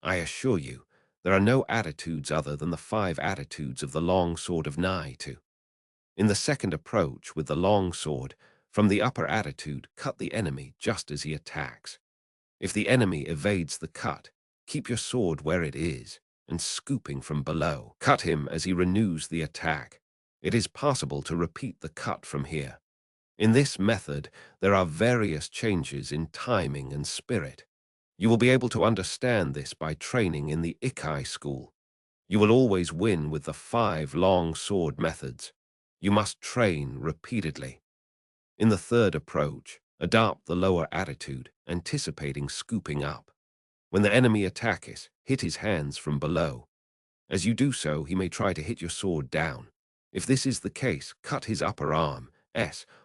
I assure you, there are no attitudes other than the 5 attitudes of the long sword of Nai-to. In the second approach with the long sword, from the upper attitude, cut the enemy just as he attacks. If the enemy evades the cut, keep your sword where it is, and scooping from below. Cut him as he renews the attack. It is possible to repeat the cut from here. In this method, there are various changes in timing and spirit. You will be able to understand this by training in the Ikai school. You will always win with the 5 long sword methods. You must train repeatedly. In the third approach, adopt the lower attitude, anticipating scooping up. When the enemy attacks, hit his hands from below. As you do so, he may try to hit your sword down. If this is the case, cut his upper arm,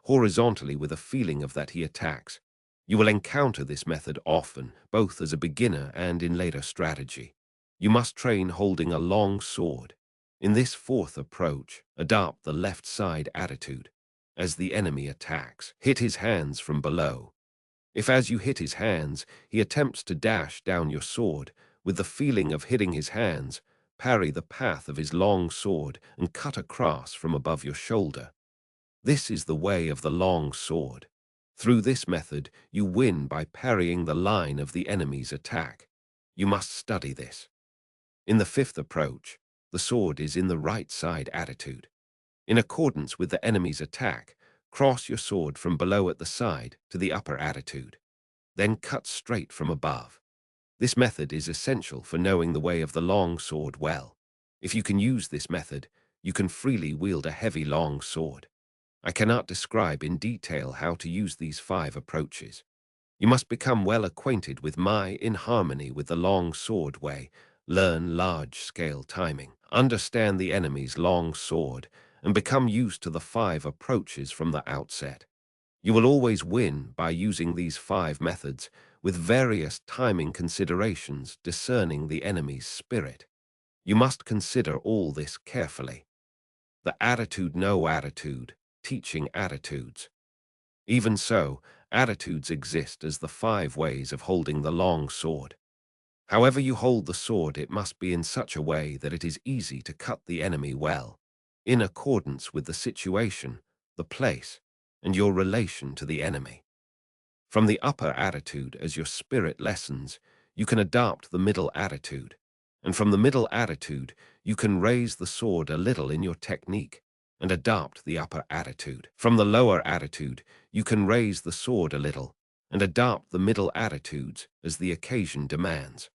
horizontally with a feeling of that he attacks. You will encounter this method often, both as a beginner and in later strategy. You must train holding a long sword. In this fourth approach, adopt the left side attitude. As the enemy attacks, hit his hands from below. If as you hit his hands, he attempts to dash down your sword, with the feeling of hitting his hands, parry the path of his long sword and cut across from above your shoulder. This is the way of the long sword. Through this method, you win by parrying the line of the enemy's attack. You must study this. In the fifth approach, the sword is in the right side attitude. In accordance with the enemy's attack, cross your sword from below at the side to the upper attitude. Then cut straight from above. This method is essential for knowing the way of the long sword well. If you can use this method, you can freely wield a heavy long sword. I cannot describe in detail how to use these 5 approaches. You must become well acquainted with in harmony with the long sword way, learn large-scale timing, understand the enemy's long sword, and become used to the 5 approaches from the outset. You will always win by using these 5 methods, with various timing considerations discerning the enemy's spirit. You must consider all this carefully. The attitude, no attitude, teaching attitudes. Even so, attitudes exist as the 5 ways of holding the long sword. However you hold the sword, it must be in such a way that it is easy to cut the enemy well, in accordance with the situation, the place, and your relation to the enemy. From the upper attitude, as your spirit lessens, you can adopt the middle attitude, and from the middle attitude, you can raise the sword a little in your technique and adopt the upper attitude. From the lower attitude, you can raise the sword a little and adopt the middle attitudes as the occasion demands.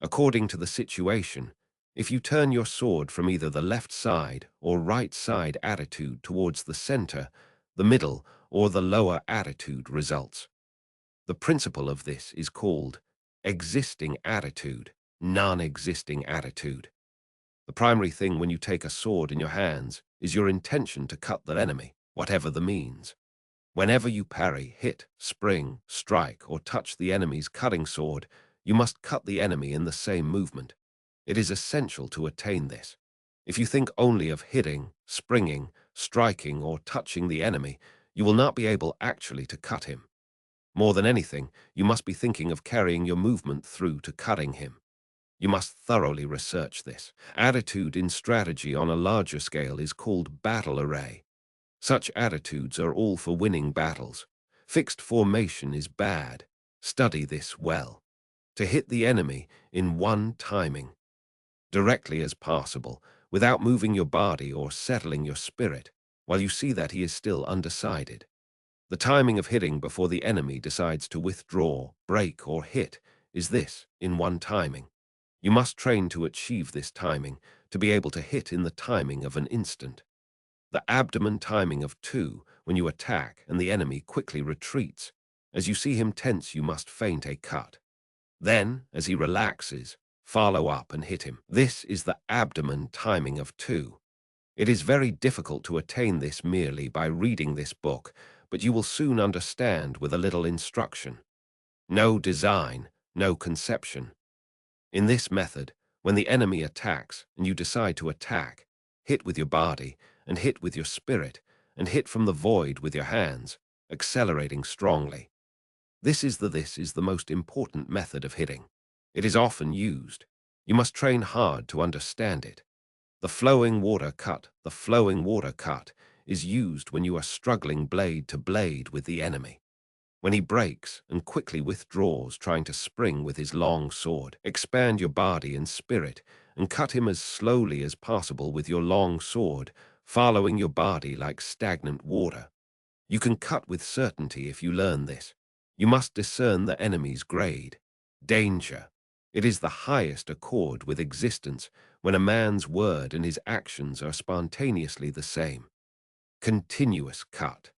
According to the situation, if you turn your sword from either the left side or right side attitude towards the center, the middle or the lower attitude results. The principle of this is called existing attitude, non-existing attitude. The primary thing when you take a sword in your hands is your intention to cut the enemy, whatever the means. Whenever you parry, hit, spring, strike, or touch the enemy's cutting sword, you must cut the enemy in the same movement. It is essential to attain this. If you think only of hitting, springing, striking, or touching the enemy, you will not be able actually to cut him. More than anything, you must be thinking of carrying your movement through to cutting him. You must thoroughly research this. Attitude in strategy on a larger scale is called battle array. Such attitudes are all for winning battles. Fixed formation is bad. Study this well. To hit the enemy in one timing, directly as possible, without moving your body or settling your spirit, while you see that he is still undecided. The timing of hitting before the enemy decides to withdraw, break, or hit is this, in one timing. You must train to achieve this timing, to be able to hit in the timing of an instant. The abdomen timing of 2, when you attack and the enemy quickly retreats. As you see him tense, you must feint a cut. Then, as he relaxes, follow up and hit him. This is the abdomen timing of 2. It is very difficult to attain this merely by reading this book, but you will soon understand with a little instruction. No design, no conception. In this method, when the enemy attacks and you decide to attack, hit with your body and hit with your spirit and hit from the void with your hands, accelerating strongly. This is the most important method of hitting. It is often used. You must train hard to understand it. The flowing water cut is used when you are struggling blade to blade with the enemy. When he breaks and quickly withdraws, trying to spring with his long sword, expand your body and spirit and cut him as slowly as possible with your long sword, following your body like stagnant water. You can cut with certainty if you learn this. You must discern the enemy's grade. Danger. It is the highest accord with existence when a man's word and his actions are spontaneously the same. Continuous cut.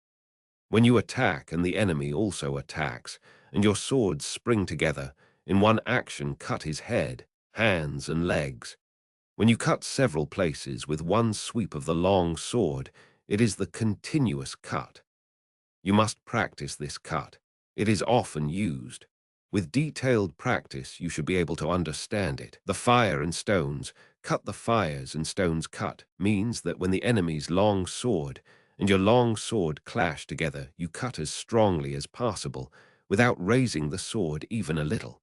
When you attack and the enemy also attacks, and your swords spring together, in one action cut his head, hands, and legs. When you cut several places with one sweep of the long sword, it is the continuous cut. You must practice this cut. It is often used. With detailed practice, you should be able to understand it. The fire and stones, cut the fires and stones cut, means that when the enemy's long sword and your long sword clash together, you cut as strongly as possible without raising the sword even a little.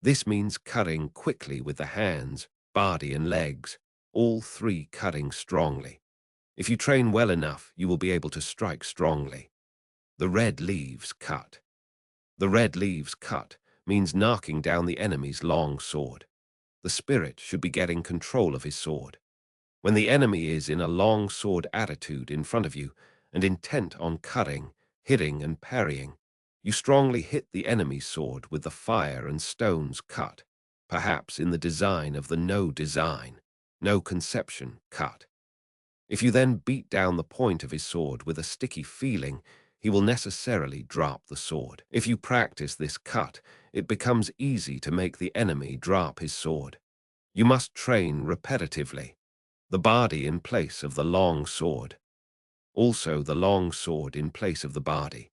This means cutting quickly with the hands, body, and legs, all three cutting strongly. If you train well enough, you will be able to strike strongly. The red leaves cut. The red leaves cut means knocking down the enemy's long sword. The spirit should be getting control of his sword. When the enemy is in a long sword attitude in front of you and intent on cutting, hitting, and parrying, you strongly hit the enemy's sword with the fire and stones cut, perhaps in the design of the no design, no conception cut. If you then beat down the point of his sword with a sticky feeling, he will necessarily drop the sword. If you practice this cut, it becomes easy to make the enemy drop his sword. You must train repetitively. The body in place of the long sword. Also the long sword in place of the body.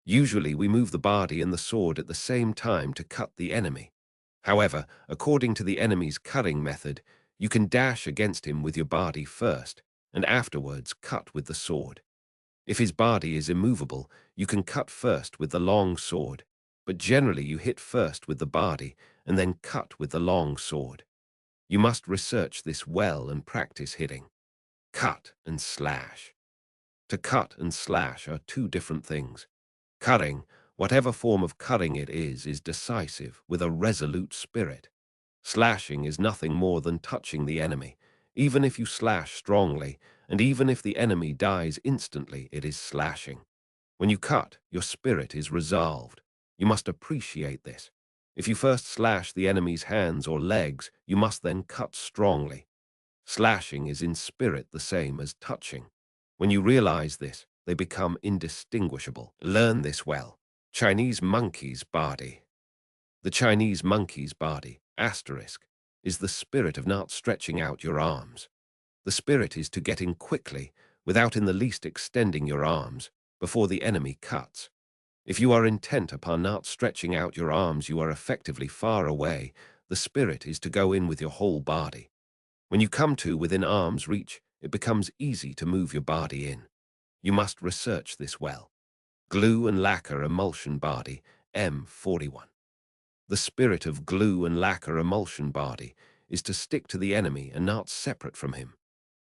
Usually we move the body and the sword at the same time to cut the enemy. However, according to the enemy's cutting method, you can dash against him with your body first, and afterwards cut with the sword. If his body is immovable, you can cut first with the long sword, but generally you hit first with the body and then cut with the long sword. You must research this well and practice hitting. Cut and slash. To cut and slash are two different things. Cutting, whatever form of cutting it is decisive with a resolute spirit. Slashing is nothing more than touching the enemy. Even if you slash strongly, and even if the enemy dies instantly, it is slashing. When you cut, your spirit is resolved. You must appreciate this. If you first slash the enemy's hands or legs, you must then cut strongly. Slashing is in spirit the same as touching. When you realize this, they become indistinguishable. Learn this well. Chinese monkey's body. The Chinese monkey's body, asterisk, is the spirit of not stretching out your arms. The spirit is to get in quickly, without in the least extending your arms, before the enemy cuts. If you are intent upon not stretching out your arms, you are effectively far away. The spirit is to go in with your whole body. When you come to within arm's reach, it becomes easy to move your body in. You must research this well. Glue and lacquer emulsion body, M41. The spirit of glue and lacquer emulsion body is to stick to the enemy and not separate from him.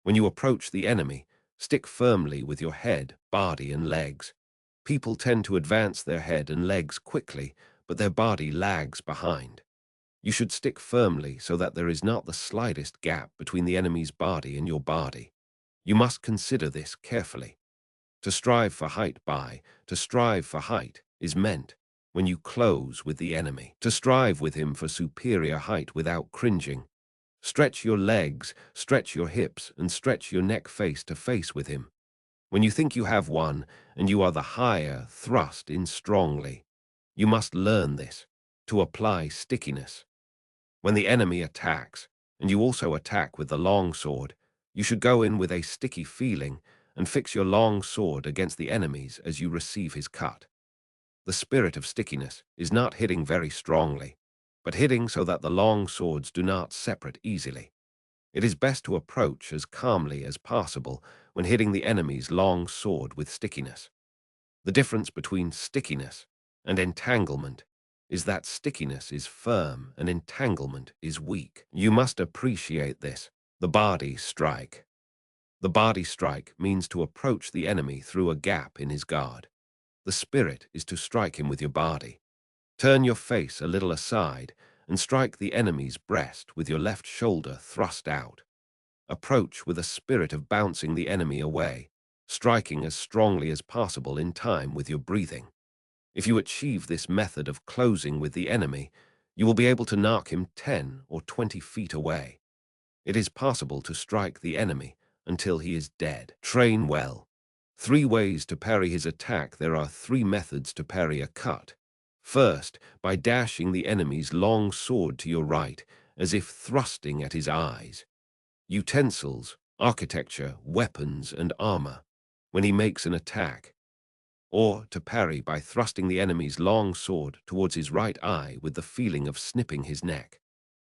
When you approach the enemy, stick firmly with your head, body, and legs. People tend to advance their head and legs quickly, but their body lags behind. You should stick firmly so that there is not the slightest gap between the enemy's body and your body. You must consider this carefully. To strive for height is meant when you close with the enemy. To strive with him for superior height without cringing. Stretch your legs, stretch your hips, and stretch your neck face to face with him. When you think you have won, and you are the higher, thrust in strongly. You must learn this, to apply stickiness. When the enemy attacks, and you also attack with the long sword, you should go in with a sticky feeling and fix your long sword against the enemy's as you receive his cut. The spirit of stickiness is not hitting very strongly, but hitting so that the long swords do not separate easily. It is best to approach as calmly as possible when hitting the enemy's long sword with stickiness. The difference between stickiness and entanglement is that stickiness is firm and entanglement is weak. You must appreciate this. The body strike. The body strike means to approach the enemy through a gap in his guard. The spirit is to strike him with your body. Turn your face a little aside and strike the enemy's breast with your left shoulder thrust out. Approach with a spirit of bouncing the enemy away, striking as strongly as possible in time with your breathing. If you achieve this method of closing with the enemy, you will be able to knock him 10 or 20 feet away. It is possible to strike the enemy until he is dead. Train well. 3 ways to parry his attack. There are 3 methods to parry a cut. First, by dashing the enemy's long sword to your right, as if thrusting at his eyes. Utensils, architecture, weapons, and armor, when he makes an attack. Or to parry by thrusting the enemy's long sword towards his right eye with the feeling of snipping his neck.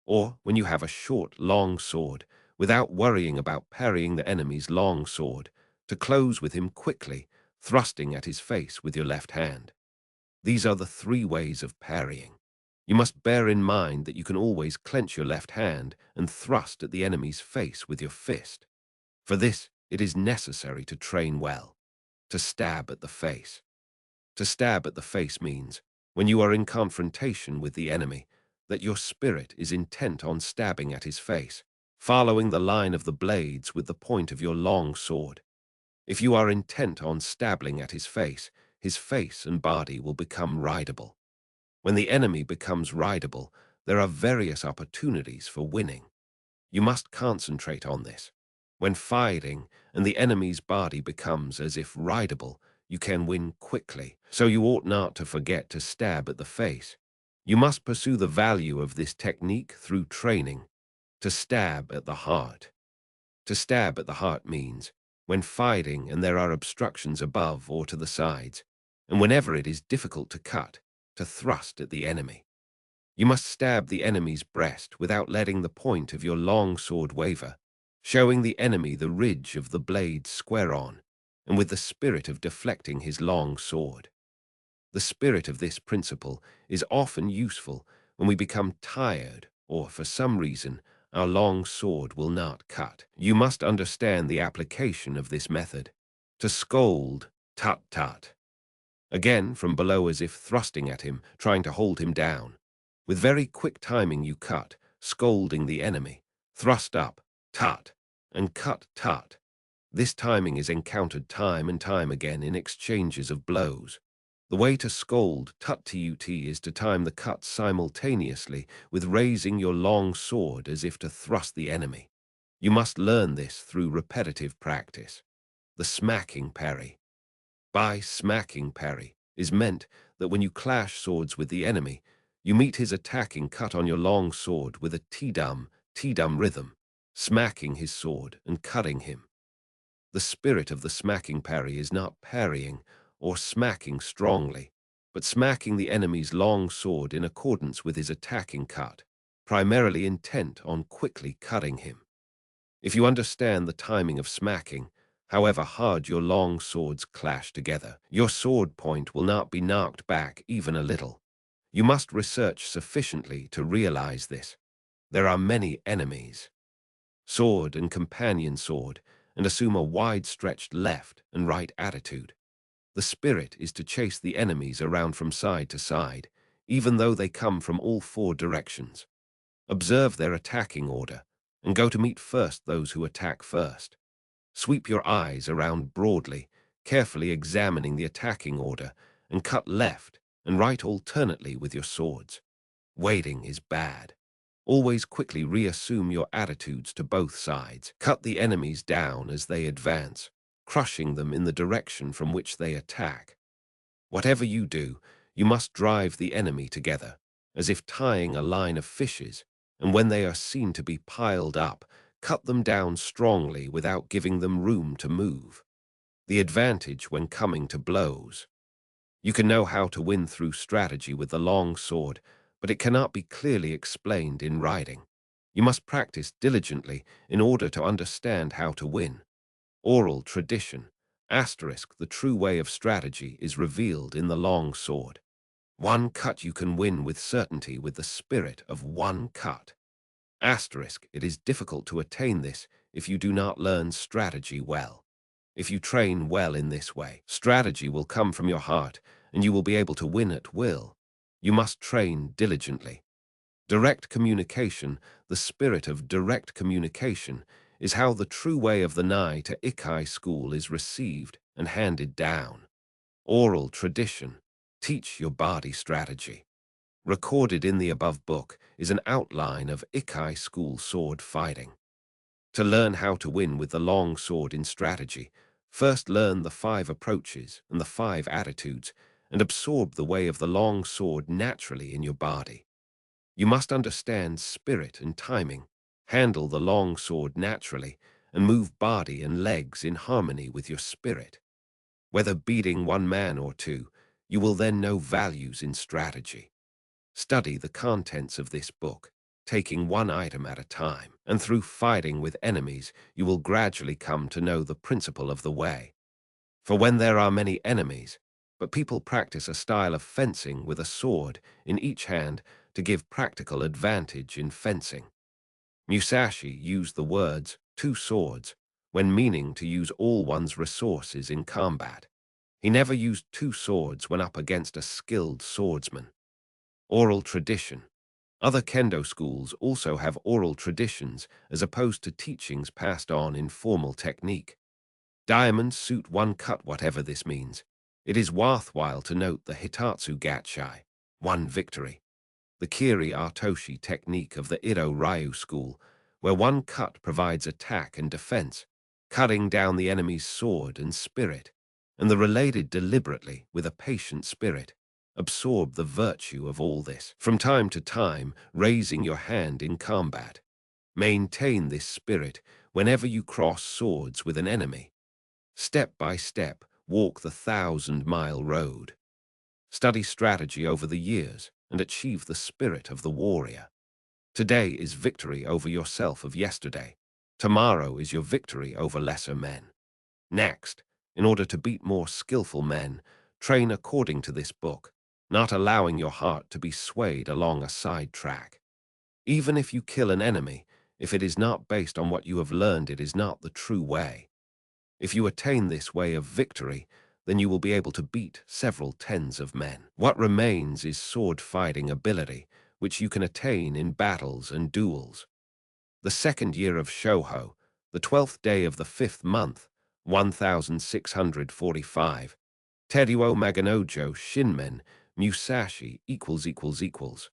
Or when you have a short, long sword, without worrying about parrying the enemy's long sword, to close with him quickly, thrusting at his face with your left hand. These are the 3 ways of parrying. You must bear in mind that you can always clench your left hand and thrust at the enemy's face with your fist. For this, it is necessary to train well. To stab at the face. To stab at the face means, when you are in confrontation with the enemy, that your spirit is intent on stabbing at his face, following the line of the blades with the point of your long sword. If you are intent on stabbing at his face and body will become rideable. When the enemy becomes rideable, there are various opportunities for winning. You must concentrate on this. When fighting and the enemy's body becomes as if rideable, you can win quickly, so you ought not to forget to stab at the face. You must pursue the value of this technique through training. To stab at the heart. To stab at the heart means, when fighting and there are obstructions above or to the sides, and whenever it is difficult to cut, to thrust at the enemy. You must stab the enemy's breast without letting the point of your long sword waver, showing the enemy the ridge of the blade square on, and with the spirit of deflecting his long sword. The spirit of this principle is often useful when we become tired or, for some reason, our long sword will not cut. You must understand the application of this method. To scold, tut-tut. Again, from below as if thrusting at him, trying to hold him down. With very quick timing you cut, scolding the enemy. Thrust up, tut, and cut, tut. This timing is encountered time and time again in exchanges of blows. The way to scold, tut-tut, is to time the cuts simultaneously with raising your long sword as if to thrust the enemy. You must learn this through repetitive practice. The smacking parry. By smacking parry is meant that when you clash swords with the enemy, you meet his attacking cut on your long sword with a T-dum rhythm, smacking his sword and cutting him. The spirit of the smacking parry is not parrying or smacking strongly, but smacking the enemy's long sword in accordance with his attacking cut, primarily intent on quickly cutting him. If you understand the timing of smacking, however hard your long swords clash together, your sword point will not be knocked back even a little. You must research sufficiently to realize this. There are many enemies. Sword and companion sword, and assume a wide-stretched left and right attitude. The spirit is to chase the enemies around from side to side, even though they come from all 4 directions. Observe their attacking order, and go to meet first those who attack first. Sweep your eyes around broadly, carefully examining the attacking order, and cut left and right alternately with your swords. Waiting is bad. Always quickly reassume your attitudes to both sides. Cut the enemies down as they advance, crushing them in the direction from which they attack. Whatever you do, you must drive the enemy together, as if tying a line of fishes, and when they are seen to be piled up, cut them down strongly without giving them room to move. The advantage when coming to blows. You can know how to win through strategy with the long sword, but it cannot be clearly explained in writing. You must practice diligently in order to understand how to win. Oral tradition, the true way of strategy is revealed in the long sword. One cut you can win with certainty with the spirit of one cut. It is difficult to attain this if you do not learn strategy well. If you train well in this way, strategy will come from your heart and you will be able to win at will. You must train diligently. Direct communication, the spirit of direct communication, is how the true way of the Nai to Ikai school is received and handed down. Oral tradition, teach your body strategy. Recorded in the above book is an outline of Ikai school sword fighting. To learn how to win with the long sword in strategy, First learn the 5 approaches and the 5 attitudes and absorb the way of the long sword naturally in your body. You must understand spirit and timing, handle the long sword naturally, and move body and legs in harmony with your spirit. Whether beating one man or two, you will then know values in strategy. Study the contents of this book, taking one item at a time, and through fighting with enemies, you will gradually come to know the principle of the way. For when there are many enemies, but people practice a style of fencing with a sword in each hand to give practical advantage in fencing. Musashi used the words two swords when meaning to use all one's resources in combat. He never used two swords when up against a skilled swordsman. Oral tradition. Other kendo schools also have oral traditions as opposed to teachings passed on in formal technique. Diamonds suit one cut, whatever this means. It is worthwhile to note the Hitatsu Gatshai, one victory, the Kiri Artoshi technique of the Iro Ryu school, where one cut provides attack and defense, cutting down the enemy's sword and spirit, and the related deliberately with a patient spirit. Absorb the virtue of all this. From time to time, raising your hand in combat. Maintain this spirit whenever you cross swords with an enemy. Step by step, walk the 1,000-mile road. Study strategy over the years and achieve the spirit of the warrior. Today is victory over yourself of yesterday. Tomorrow is your victory over lesser men. Next, in order to beat more skillful men, train according to this book, not allowing your heart to be swayed along a side track. Even if you kill an enemy, if it is not based on what you have learned, it is not the true way. If you attain this way of victory, then you will be able to beat several tens of men. What remains is sword-fighting ability, which you can attain in battles and duels. The second year of Shouho, the 12th day of the 5th month, 1645, Teruo Maganojo Shinmen Musashi ===.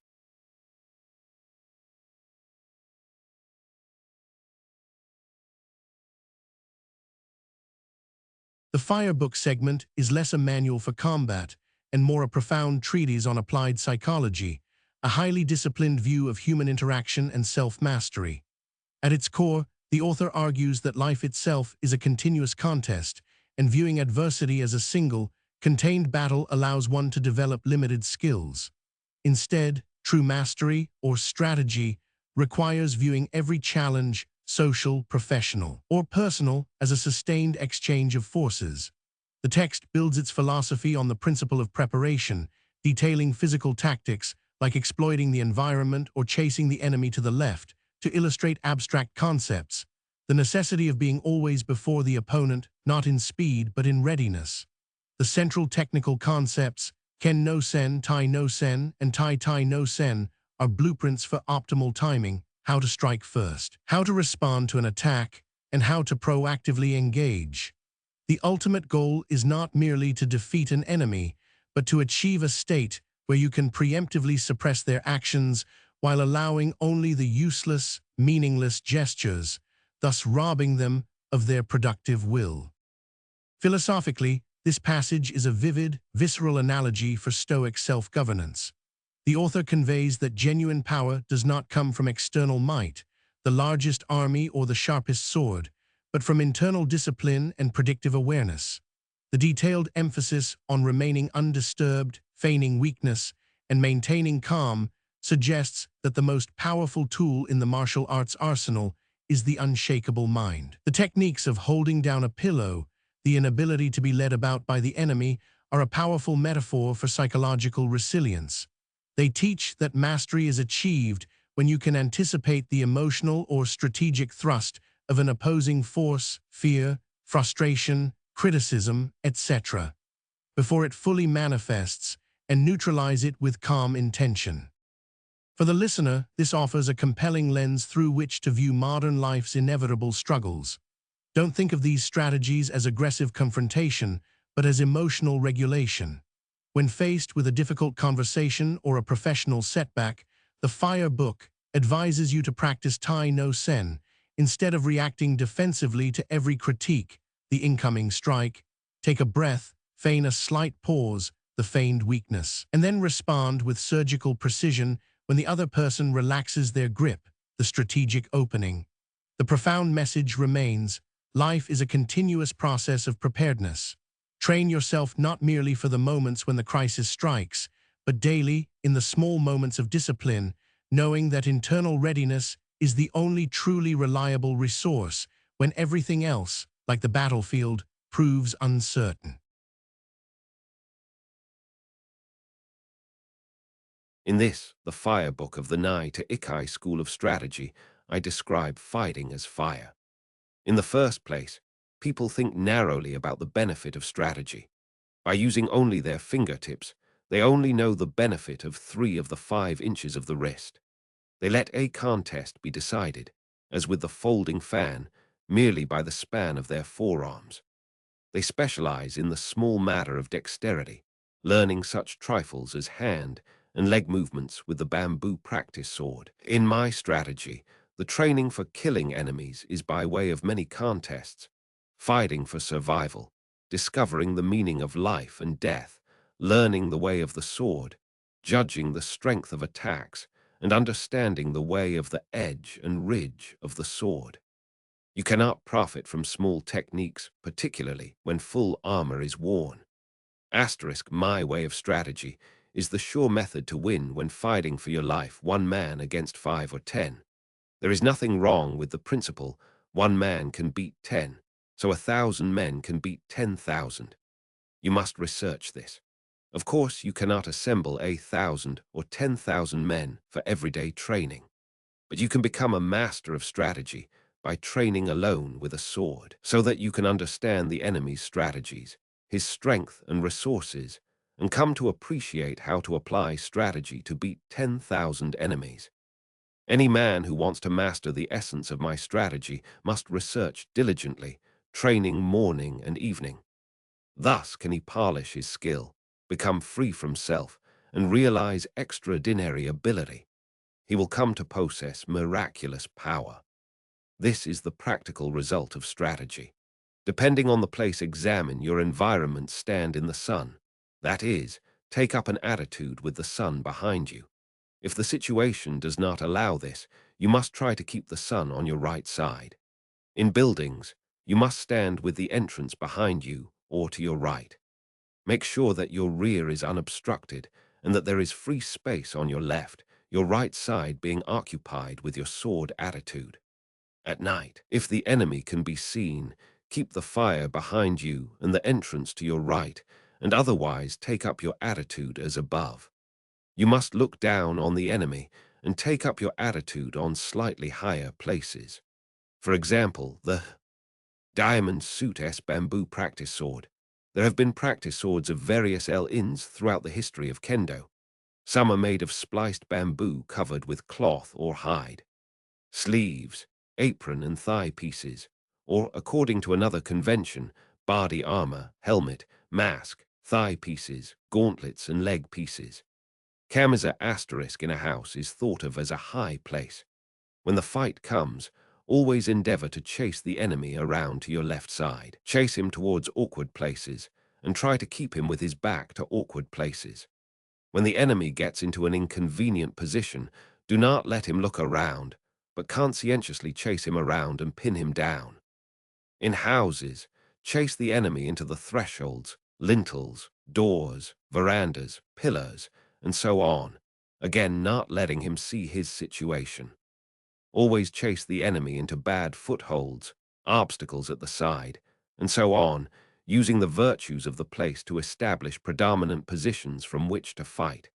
The Fire Book segment is less a manual for combat and more a profound treatise on applied psychology, a highly disciplined view of human interaction and self-mastery. At its core, the author argues that life itself is a continuous contest, and viewing adversity as a single, contained battle allows one to develop limited skills. Instead, true mastery, or strategy, requires viewing every challenge, social, professional, or personal, as a sustained exchange of forces. The text builds its philosophy on the principle of preparation, detailing physical tactics like exploiting the environment or chasing the enemy to the left, to illustrate abstract concepts, the necessity of being always before the opponent, not in speed but in readiness. The central technical concepts, Ken no Sen, Tai no Sen, and Tai Tai no Sen, are blueprints for optimal timing, how to strike first, how to respond to an attack, and how to proactively engage. The ultimate goal is not merely to defeat an enemy, but to achieve a state where you can preemptively suppress their actions while allowing only the useless, meaningless gestures, thus robbing them of their productive will. Philosophically, this passage is a vivid, visceral analogy for Stoic self-governance. The author conveys that genuine power does not come from external might, the largest army or the sharpest sword, but from internal discipline and predictive awareness. The detailed emphasis on remaining undisturbed, feigning weakness, and maintaining calm suggests that the most powerful tool in the martial arts arsenal is the unshakable mind. The techniques of holding down a pillow, the inability to be led about by the enemy, are a powerful metaphor for psychological resilience. They teach that mastery is achieved when you can anticipate the emotional or strategic thrust of an opposing force, fear, frustration, criticism, etc., before it fully manifests, and neutralize it with calm intention. For the listener, this offers a compelling lens through which to view modern life's inevitable struggles. Don't think of these strategies as aggressive confrontation, but as emotional regulation. When faced with a difficult conversation or a professional setback, the Fire Book advises you to practice Tai no Sen. Instead of reacting defensively to every critique, the incoming strike, take a breath, feign a slight pause, the feigned weakness, and then respond with surgical precision when the other person relaxes their grip, the strategic opening. The profound message remains: life is a continuous process of preparedness. Train yourself not merely for the moments when the crisis strikes, but daily in the small moments of discipline, knowing that internal readiness is the only truly reliable resource when everything else, like the battlefield, proves uncertain. In this, the Fire Book of the Nai to Ikkai School of Strategy, I describe fighting as fire. In the first place, people think narrowly about the benefit of strategy. By using only their fingertips, they only know the benefit of 3 of the 5 inches of the wrist. They let a contest be decided, as with the folding fan, merely by the span of their forearms. They specialize in the small matter of dexterity, learning such trifles as hand and leg movements with the bamboo practice sword. In my strategy, the training for killing enemies is by way of many contests, fighting for survival, discovering the meaning of life and death, learning the way of the sword, judging the strength of attacks, and understanding the way of the edge and ridge of the sword. You cannot profit from small techniques, particularly when full armor is worn. My way of strategy is the sure method to win when fighting for your life 1 man against 5 or 10. There is nothing wrong with the principle 1 man can beat 10, so 1,000 men can beat 10,000. You must research this. Of course, you cannot assemble 1,000 or 10,000 men for everyday training, but you can become a master of strategy by training alone with a sword, so that you can understand the enemy's strategies, his strength and resources, and come to appreciate how to apply strategy to beat 10,000 enemies. Any man who wants to master the essence of my strategy must research diligently, training morning and evening. Thus can he polish his skill, become free from self, and realize extraordinary ability. He will come to possess miraculous power. This is the practical result of strategy. Depending on the place, examine your environment, stand in the sun. That is, take up an attitude with the sun behind you. If the situation does not allow this, you must try to keep the sun on your right side. In buildings, you must stand with the entrance behind you or to your right. Make sure that your rear is unobstructed and that there is free space on your left, your right side being occupied with your sword attitude. At night, if the enemy can be seen, keep the fire behind you and the entrance to your right, and otherwise take up your attitude as above. You must look down on the enemy and take up your attitude on slightly higher places. For example, the Diamond Suit S bamboo practice sword. There have been practice swords of various L-ins throughout the history of kendo. Some are made of spliced bamboo covered with cloth or hide. Sleeves, apron and thigh pieces, or according to another convention, body armor, helmet, mask, thigh pieces, gauntlets and leg pieces. Camisa asterisk in a house is thought of as a high place. When the fight comes, always endeavor to chase the enemy around to your left side. Chase him towards awkward places, and try to keep him with his back to awkward places. When the enemy gets into an inconvenient position, do not let him look around, but conscientiously chase him around and pin him down. In houses, chase the enemy into the thresholds, lintels, doors, verandas, pillars, and so on, again not letting him see his situation. Always chase the enemy into bad footholds, obstacles at the side, and so on, using the virtues of the place to establish predominant positions from which to fight.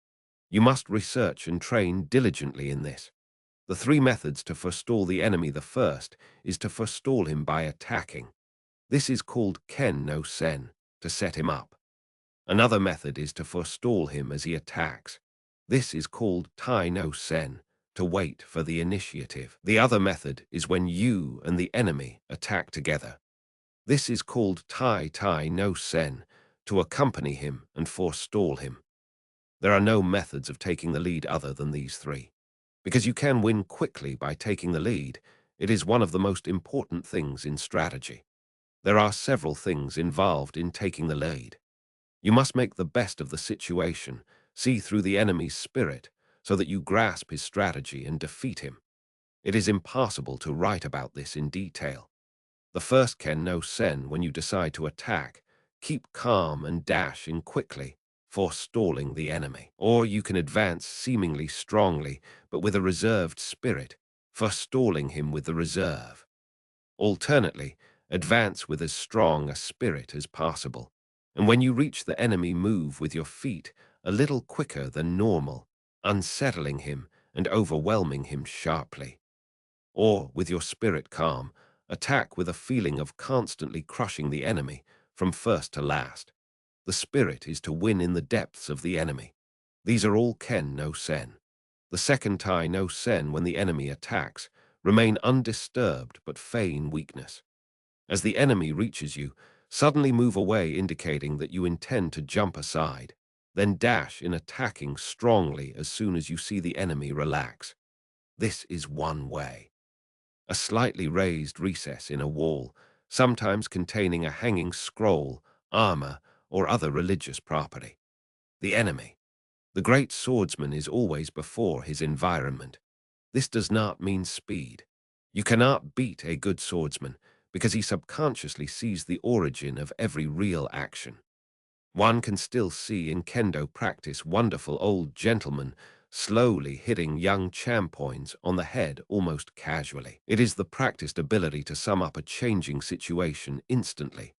You must research and train diligently in this. The 3 methods to forestall the enemy. The first is to forestall him by attacking. This is called ken no sen, to set him up. Another method is to forestall him as he attacks. This is called tai no sen, to wait for the initiative. The other method is when you and the enemy attack together. This is called tai no sen, to accompany him and forestall him. There are no methods of taking the lead other than these 3. Because you can win quickly by taking the lead, it is one of the most important things in strategy. There are several things involved in taking the lead. You must make the best of the situation, see through the enemy's spirit, so that you grasp his strategy and defeat him. It is impossible to write about this in detail. The first ken no sen when you decide to attack, keep calm and dash in quickly, forestalling the enemy. Or you can advance seemingly strongly, but with a reserved spirit, forestalling him with the reserve. Alternately, advance with as strong a spirit as possible, and when you reach the enemy, move with your feet a little quicker than normal, unsettling him and overwhelming him sharply. Or, with your spirit calm, attack with a feeling of constantly crushing the enemy from first to last. The spirit is to win in the depths of the enemy. These are all ken no sen. The second tai no sen when the enemy attacks, remain undisturbed but feign weakness. As the enemy reaches you, suddenly move away, indicating that you intend to jump aside, then dash in, attacking strongly as soon as you see the enemy relax. This is one way. A slightly raised recess in a wall, sometimes containing a hanging scroll, armor, or other religious property. The enemy. The great swordsman is always before his environment. This does not mean speed. You cannot beat a good swordsman because he subconsciously sees the origin of every real action. One can still see in kendo practice wonderful old gentlemen slowly hitting young champions on the head almost casually. It is the practiced ability to sum up a changing situation instantly.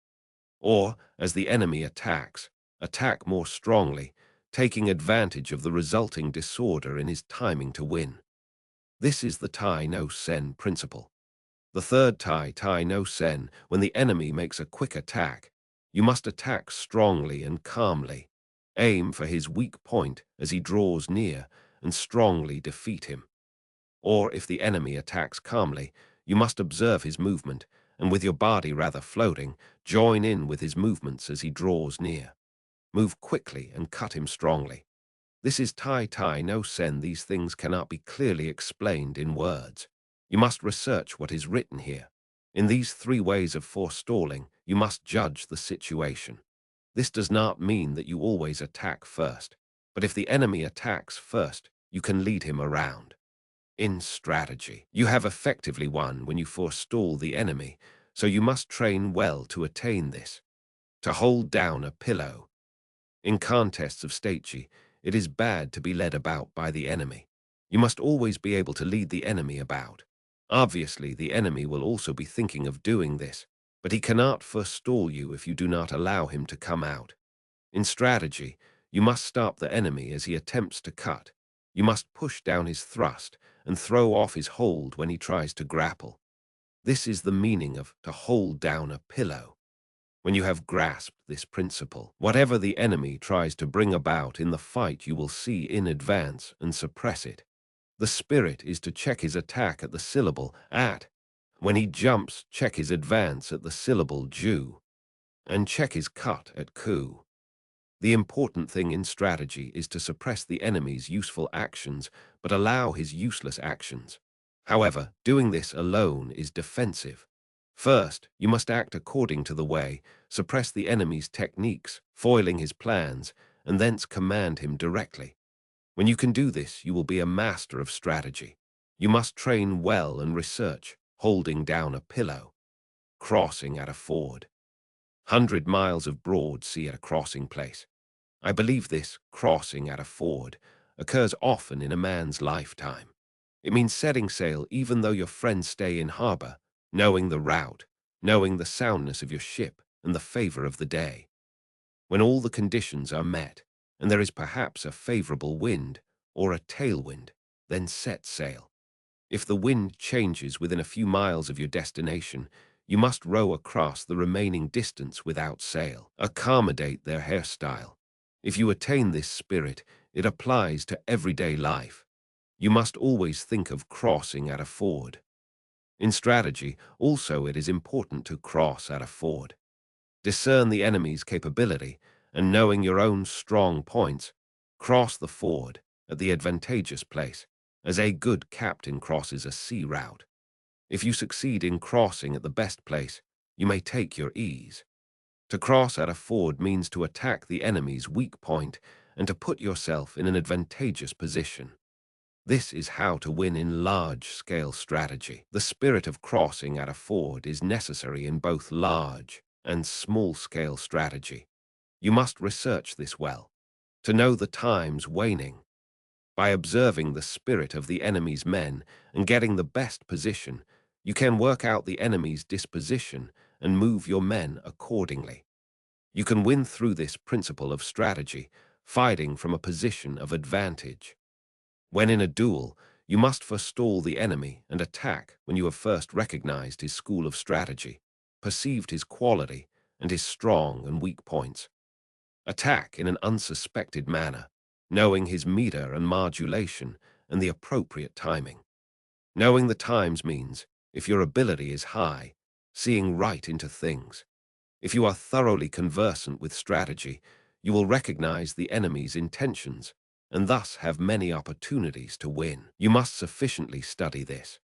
Or, as the enemy attacks, attack more strongly, taking advantage of the resulting disorder in his timing to win. This is the tai no sen principle. The third tai no sen, when the enemy makes a quick attack, you must attack strongly and calmly. Aim for his weak point as he draws near and strongly defeat him. Or if the enemy attacks calmly, you must observe his movement and with your body rather floating, join in with his movements as he draws near. Move quickly and cut him strongly. This is tai no sen. These things cannot be clearly explained in words. You must research what is written here. In these three ways of forestalling, you must judge the situation. This does not mean that you always attack first, but if the enemy attacks first, you can lead him around. In strategy, you have effectively won when you forestall the enemy, so you must train well to attain this. To hold down a pillow. In contests of stage, it is bad to be led about by the enemy. You must always be able to lead the enemy about. Obviously, the enemy will also be thinking of doing this, but he cannot forestall you if you do not allow him to come out. In strategy, you must stop the enemy as he attempts to cut. You must push down his thrust and throw off his hold when he tries to grapple. This is the meaning of to hold down a pillow. When you have grasped this principle, whatever the enemy tries to bring about in the fight, you will see in advance and suppress it. The spirit is to check his attack at the syllable at. When he jumps, check his advance at the syllable ju, and check his cut at ku. The important thing in strategy is to suppress the enemy's useful actions, but allow his useless actions. However, doing this alone is defensive. First, you must act according to the way, suppress the enemy's techniques, foiling his plans, and thence command him directly. When you can do this, you will be a master of strategy. You must train well and research, holding down a pillow, crossing at a ford. 100 miles of broad sea at a crossing place. I believe this crossing at a ford occurs often in a man's lifetime. It means setting sail even though your friends stay in harbor, knowing the route, knowing the soundness of your ship and the favor of the day. When all the conditions are met, and there is perhaps a favorable wind or a tailwind, then set sail. If the wind changes within a few miles of your destination, you must row across the remaining distance without sail. Accommodate their hairstyle. If you attain this spirit, it applies to everyday life. You must always think of crossing at a ford. In strategy, also it is important to cross at a ford. Discern the enemy's capability, and knowing your own strong points, cross the ford at the advantageous place, as a good captain crosses a sea route. If you succeed in crossing at the best place, you may take your ease. To cross at a ford means to attack the enemy's weak point and to put yourself in an advantageous position. This is how to win in large-scale strategy. The spirit of crossing at a ford is necessary in both large and small-scale strategy. You must research this well, to know the times waning. By observing the spirit of the enemy's men and getting the best position, you can work out the enemy's disposition and move your men accordingly. You can win through this principle of strategy, fighting from a position of advantage. When in a duel, you must forestall the enemy and attack when you have first recognized his school of strategy, perceived his quality and his strong and weak points. Attack in an unsuspected manner, knowing his meter and modulation and the appropriate timing. Knowing the times means, if your ability is high, seeing right into things. If you are thoroughly conversant with strategy, you will recognize the enemy's intentions and thus have many opportunities to win. You must sufficiently study this.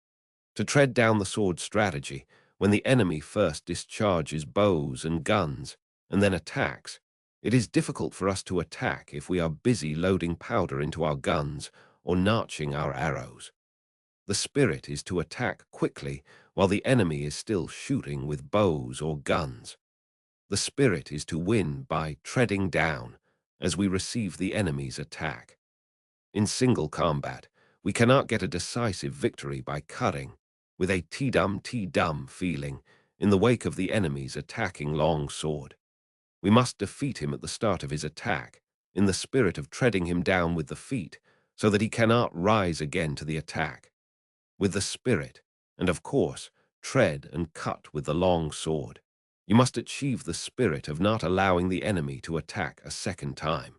To tread down the sword strategy, when the enemy first discharges bows and guns and then attacks, it is difficult for us to attack if we are busy loading powder into our guns or notching our arrows. The spirit is to attack quickly while the enemy is still shooting with bows or guns. The spirit is to win by treading down as we receive the enemy's attack. In single combat, we cannot get a decisive victory by cutting, with a T-dum feeling, in the wake of the enemy's attacking long sword. We must defeat him at the start of his attack, in the spirit of treading him down with the feet, so that he cannot rise again to the attack. With the spirit, and of course, tread and cut with the long sword. You must achieve the spirit of not allowing the enemy to attack a second time.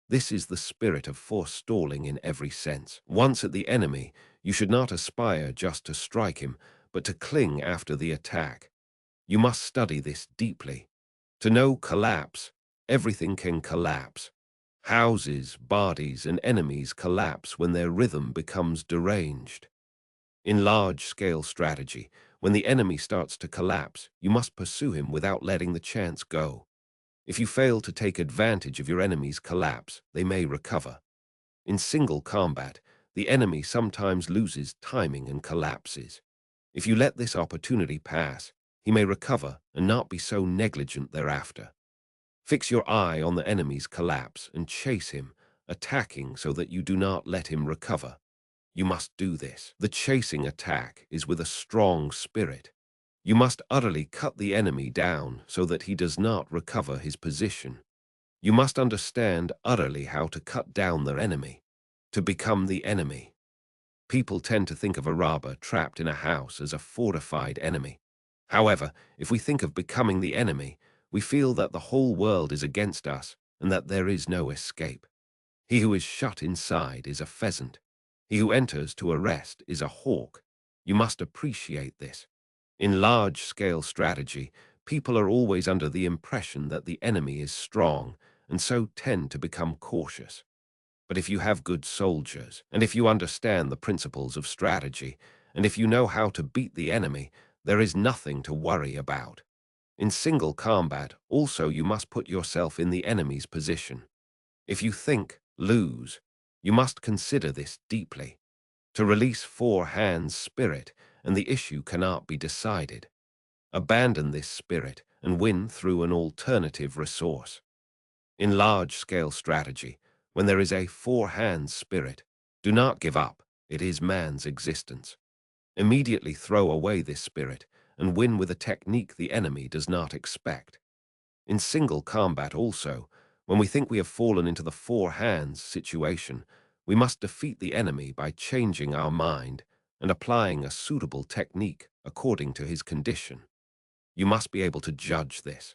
This is the spirit of forestalling in every sense. Once at the enemy, you should not aspire just to strike him, but to cling after the attack. You must study this deeply. To know collapse, everything can collapse. Houses, bodies, and enemies collapse when their rhythm becomes deranged. In large-scale strategy, when the enemy starts to collapse, you must pursue him without letting the chance go. If you fail to take advantage of your enemy's collapse, they may recover. In single combat, the enemy sometimes loses timing and collapses. If you let this opportunity pass, he may recover and not be so negligent thereafter. Fix your eye on the enemy's collapse and chase him, attacking so that you do not let him recover. You must do this. The chasing attack is with a strong spirit. You must utterly cut the enemy down so that he does not recover his position. You must understand utterly how to cut down their enemy, to become the enemy. People tend to think of a robber trapped in a house as a fortified enemy. However, if we think of becoming the enemy, we feel that the whole world is against us and that there is no escape. He who is shut inside is a pheasant. He who enters to arrest is a hawk. You must appreciate this. In large-scale strategy, people are always under the impression that the enemy is strong and so tend to become cautious. But if you have good soldiers, and if you understand the principles of strategy, and if you know how to beat the enemy, there is nothing to worry about. In single combat, also you must put yourself in the enemy's position. If you think, lose, you must consider this deeply. To release four hands spirit, and the issue cannot be decided. Abandon this spirit and win through an alternative resource. In large-scale strategy, when there is a four-hands spirit, do not give up. It is man's existence. Immediately throw away this spirit and win with a technique the enemy does not expect. In single combat also, when we think we have fallen into the four-hands situation, we must defeat the enemy by changing our mind and applying a suitable technique according to his condition. You must be able to judge this,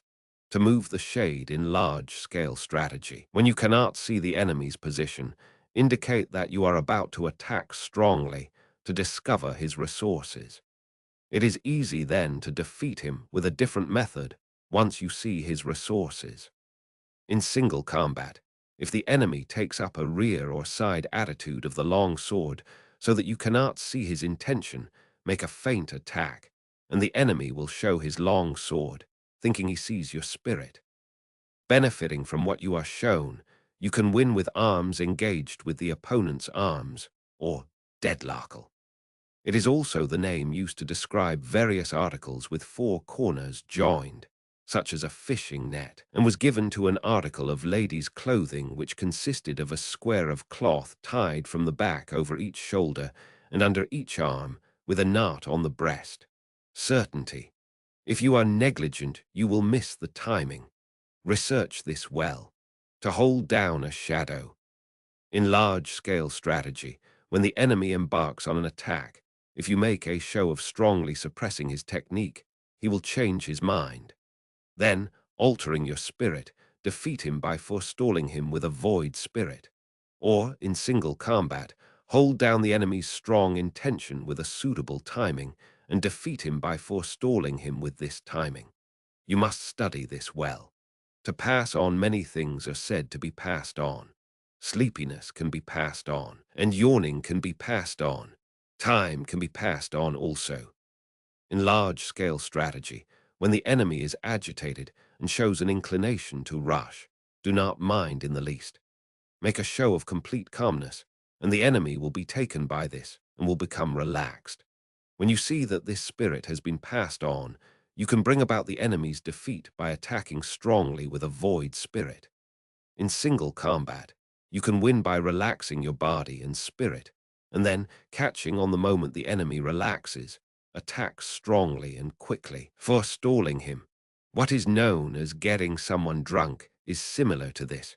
to move the shade in large-scale strategy. When you cannot see the enemy's position, indicate that you are about to attack strongly to discover his resources. It is easy then to defeat him with a different method once you see his resources. In single combat, if the enemy takes up a rear or side attitude of the long sword so that you cannot see his intention, make a feint attack. and the enemy will show his long sword, thinking he sees your spirit. Benefiting from what you are shown, you can win with arms engaged with the opponent's arms, or deadlockle. It is also the name used to describe various articles with four corners joined, such as a fishing net, and was given to an article of ladies' clothing which consisted of a square of cloth tied from the back over each shoulder and under each arm with a knot on the breast. Certainty. If you are negligent, you will miss the timing. Research this well. To hold down a shadow. In large-scale strategy, when the enemy embarks on an attack, if you make a show of strongly suppressing his technique, he will change his mind. Then, altering your spirit, defeat him by forestalling him with a void spirit. Or, in single combat, hold down the enemy's strong intention with a suitable timing and defeat him by forestalling him with this timing. You must study this well. To pass on, many things are said to be passed on. Sleepiness can be passed on, and yawning can be passed on. Time can be passed on also. In large-scale strategy, when the enemy is agitated and shows an inclination to rush, do not mind in the least. Make a show of complete calmness, and the enemy will be taken by this and will become relaxed. When you see that this spirit has been passed on, you can bring about the enemy's defeat by attacking strongly with a void spirit. In single combat, you can win by relaxing your body and spirit, and then, catching on the moment the enemy relaxes, attack strongly and quickly, forestalling him. What is known as getting someone drunk is similar to this.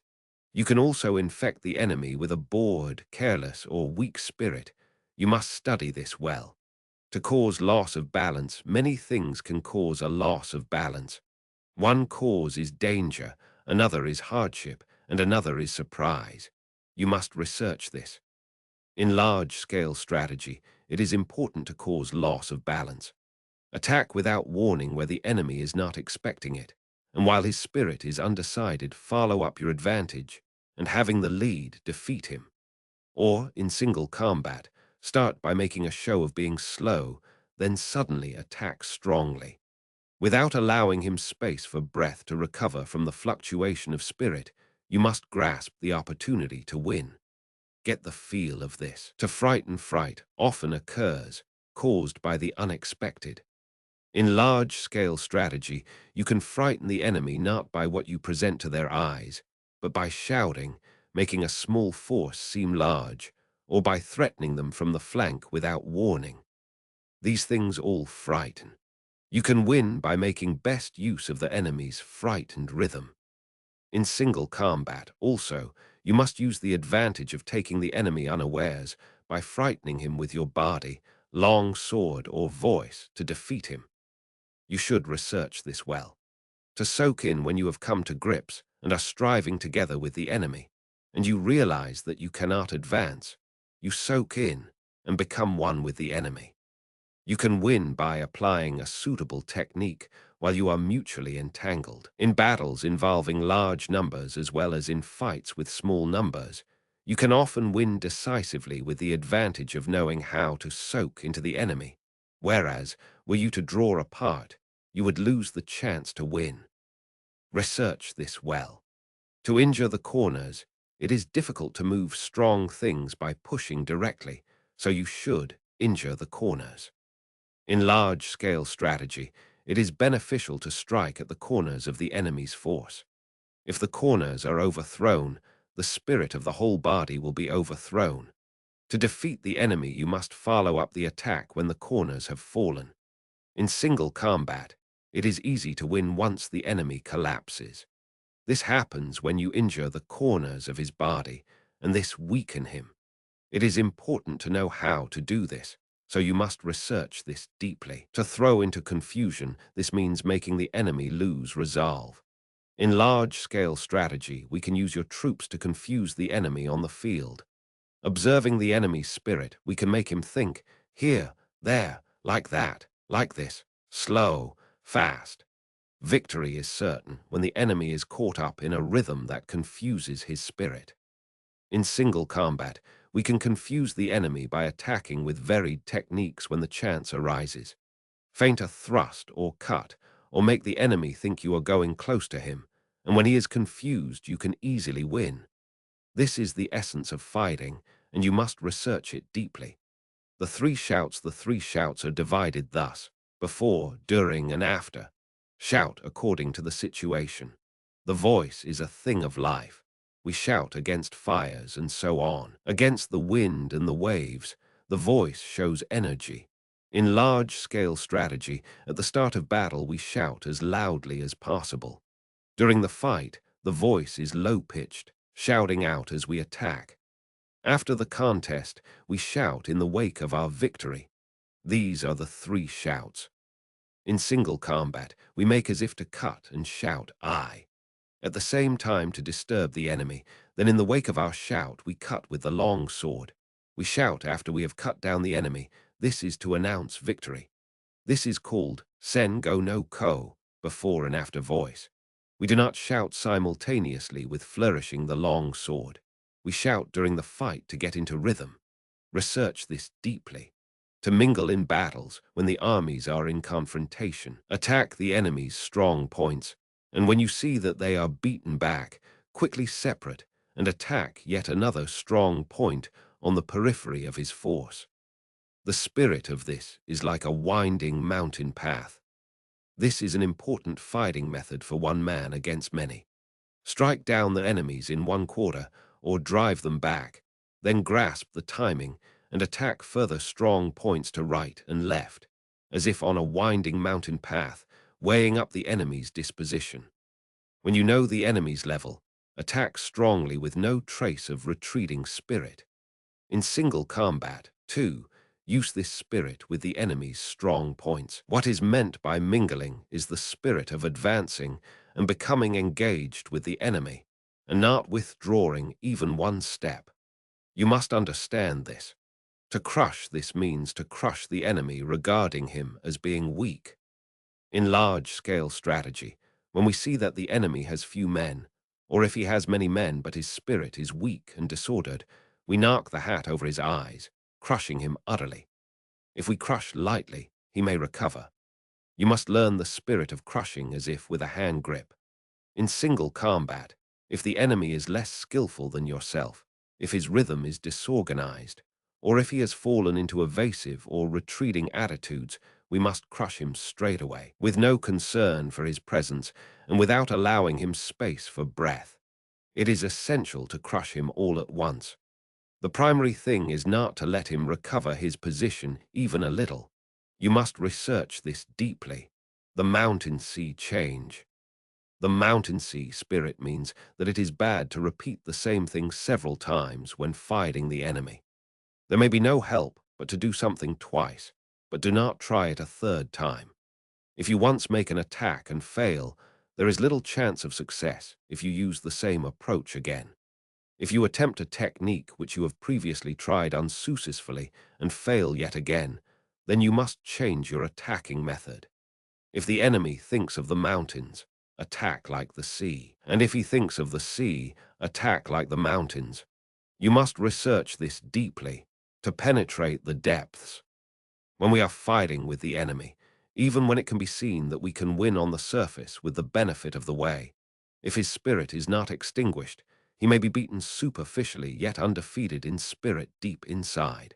You can also infect the enemy with a bored, careless, or weak spirit. You must study this well. To cause loss of balance, many things can cause a loss of balance. One cause is danger, another is hardship, and another is surprise. You must research this. In large-scale strategy, it is important to cause loss of balance. Attack without warning where the enemy is not expecting it, and while his spirit is undecided, follow up your advantage, and having the lead, defeat him. Or, in single combat, start by making a show of being slow, then suddenly attack strongly. Without allowing him space for breath to recover from the fluctuation of spirit, you must grasp the opportunity to win. Get the feel of this. To frighten fright often occurs, caused by the unexpected. In large-scale strategy, you can frighten the enemy not by what you present to their eyes, but by shouting, making a small force seem large, or by threatening them from the flank without warning. These things all frighten. You can win by making best use of the enemy's fright and rhythm. In single combat, also, you must use the advantage of taking the enemy unawares by frightening him with your body, long sword, or voice to defeat him. You should research this well. To soak in when you have come to grips and are striving together with the enemy, and you realize that you cannot advance, you soak in and become one with the enemy. You can win by applying a suitable technique while you are mutually entangled. In battles involving large numbers as well as in fights with small numbers, you can often win decisively with the advantage of knowing how to soak into the enemy, whereas, were you to draw apart, you would lose the chance to win. Research this well. To injure the corners, it is difficult to move strong things by pushing directly, so you should injure the corners. In large-scale strategy, it is beneficial to strike at the corners of the enemy's force. If the corners are overthrown, the spirit of the whole body will be overthrown. To defeat the enemy, you must follow up the attack when the corners have fallen. In single combat, it is easy to win once the enemy collapses. This happens when you injure the corners of his body, and this weaken him. It is important to know how to do this, so you must research this deeply. To throw into confusion, this means making the enemy lose resolve. In large-scale strategy, we can use your troops to confuse the enemy on the field. Observing the enemy's spirit, we can make him think, here, there, like that, like this, slow, fast. Victory is certain when the enemy is caught up in a rhythm that confuses his spirit. In single combat, we can confuse the enemy by attacking with varied techniques when the chance arises. Feint a thrust or cut, or make the enemy think you are going close to him, and when he is confused, you can easily win. This is the essence of fighting, and you must research it deeply. The three shouts are divided thus: before, during, and after. Shout according to the situation. The voice is a thing of life. We shout against fires and so on. Against the wind and the waves, the voice shows energy. In large-scale strategy, at the start of battle, we shout as loudly as possible. During the fight, the voice is low-pitched, shouting out as we attack. After the contest, we shout in the wake of our victory. These are the three shouts. In single combat, we make as if to cut and shout "I" at the same time to disturb the enemy. Then in the wake of our shout, we cut with the long sword. We shout after we have cut down the enemy. This is to announce victory. This is called sen go no ko, before and after voice. We do not shout simultaneously with flourishing the long sword. We shout during the fight to get into rhythm. Research this deeply. To mingle in battles when the armies are in confrontation. Attack the enemy's strong points, and when you see that they are beaten back, quickly separate and attack yet another strong point on the periphery of his force. The spirit of this is like a winding mountain path. This is an important fighting method for one man against many. Strike down the enemies in one quarter or drive them back, then grasp the timing and attack further strong points to right and left, as if on a winding mountain path, weighing up the enemy's disposition. When you know the enemy's level, attack strongly with no trace of retreating spirit. In single combat, too, use this spirit with the enemy's strong points. What is meant by mingling is the spirit of advancing and becoming engaged with the enemy, and not withdrawing even one step. You must understand this. To crush this means to crush the enemy regarding him as being weak. In large-scale strategy, when we see that the enemy has few men, or if he has many men but his spirit is weak and disordered, we knock the hat over his eyes, crushing him utterly. If we crush lightly, he may recover. You must learn the spirit of crushing as if with a hand grip. In single combat, if the enemy is less skillful than yourself, if his rhythm is disorganized, or if he has fallen into evasive or retreating attitudes, we must crush him straight away, with no concern for his presence and without allowing him space for breath. It is essential to crush him all at once. The primary thing is not to let him recover his position even a little. You must research this deeply. The mountain sea change. The mountain sea spirit means that it is bad to repeat the same thing several times when fighting the enemy. There may be no help but to do something twice, but do not try it a third time. If you once make an attack and fail, there is little chance of success if you use the same approach again. If you attempt a technique which you have previously tried unsuccessfully and fail yet again, then you must change your attacking method. If the enemy thinks of the mountains, attack like the sea. And if he thinks of the sea, attack like the mountains. You must research this deeply to penetrate the depths. When we are fighting with the enemy, even when it can be seen that we can win on the surface with the benefit of the way, if his spirit is not extinguished, he may be beaten superficially yet undefeated in spirit deep inside.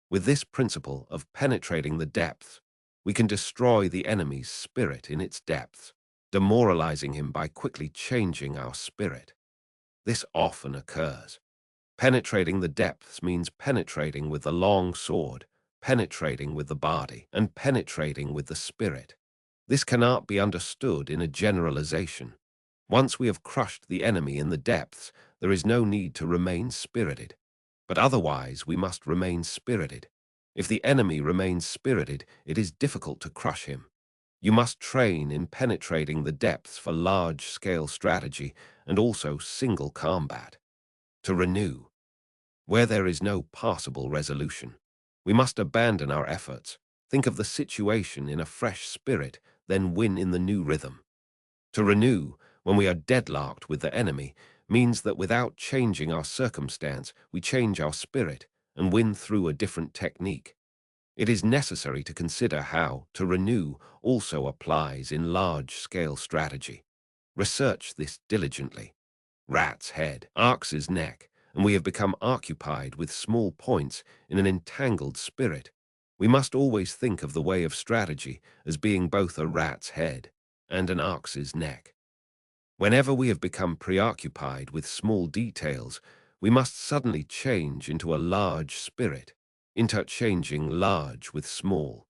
With this principle of penetrating the depths, we can destroy the enemy's spirit in its depths, demoralizing him by quickly changing our spirit. This often occurs. Penetrating the depths means penetrating with the long sword, penetrating with the body, and penetrating with the spirit. This cannot be understood in a generalization. Once we have crushed the enemy in the depths, there is no need to remain spirited. But otherwise, we must remain spirited. If the enemy remains spirited, it is difficult to crush him. You must train in penetrating the depths for large-scale strategy and also single combat. To renew. Where there is no possible resolution, we must abandon our efforts, think of the situation in a fresh spirit, then win in the new rhythm. To renew, when we are deadlocked with the enemy, means that without changing our circumstance, we change our spirit and win through a different technique. It is necessary to consider how to renew also applies in large-scale strategy. Research this diligently. Rat's head, ox's neck, and we have become occupied with small points in an entangled spirit. We must always think of the way of strategy as being both a rat's head and an ox's neck. Whenever we have become preoccupied with small details, we must suddenly change into a large spirit, interchanging large with small.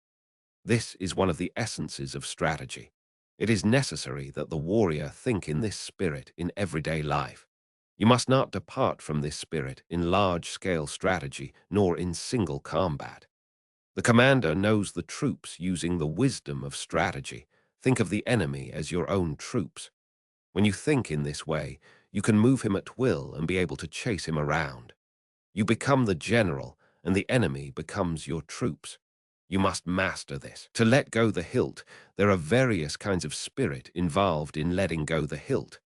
This is one of the essences of strategy. It is necessary that the warrior think in this spirit in everyday life. You must not depart from this spirit in large-scale strategy nor in single combat. The commander knows the troops using the wisdom of strategy. Think of the enemy as your own troops. When you think in this way, you can move him at will and be able to chase him around. You become the general, and the enemy becomes your troops. You must master this. To let go the hilt, there are various kinds of spirit involved in letting go the hilt.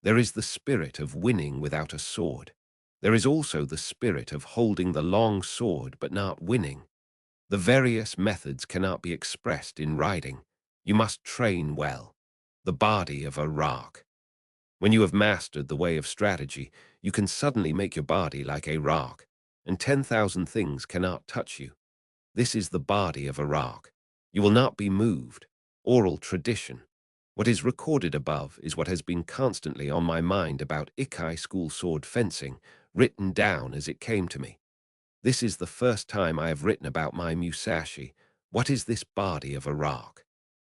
There is the spirit of winning without a sword. There is also the spirit of holding the long sword but not winning. The various methods cannot be expressed in writing. You must train well. The body of a rock. When you have mastered the way of strategy, you can suddenly make your body like a rock, and 10,000 things cannot touch you. This is the body of a rock. You will not be moved. Oral tradition. What is recorded above is what has been constantly on my mind about Ikai school sword fencing, written down as it came to me. This is the first time I have written about my Musashi. What is this body of a rock?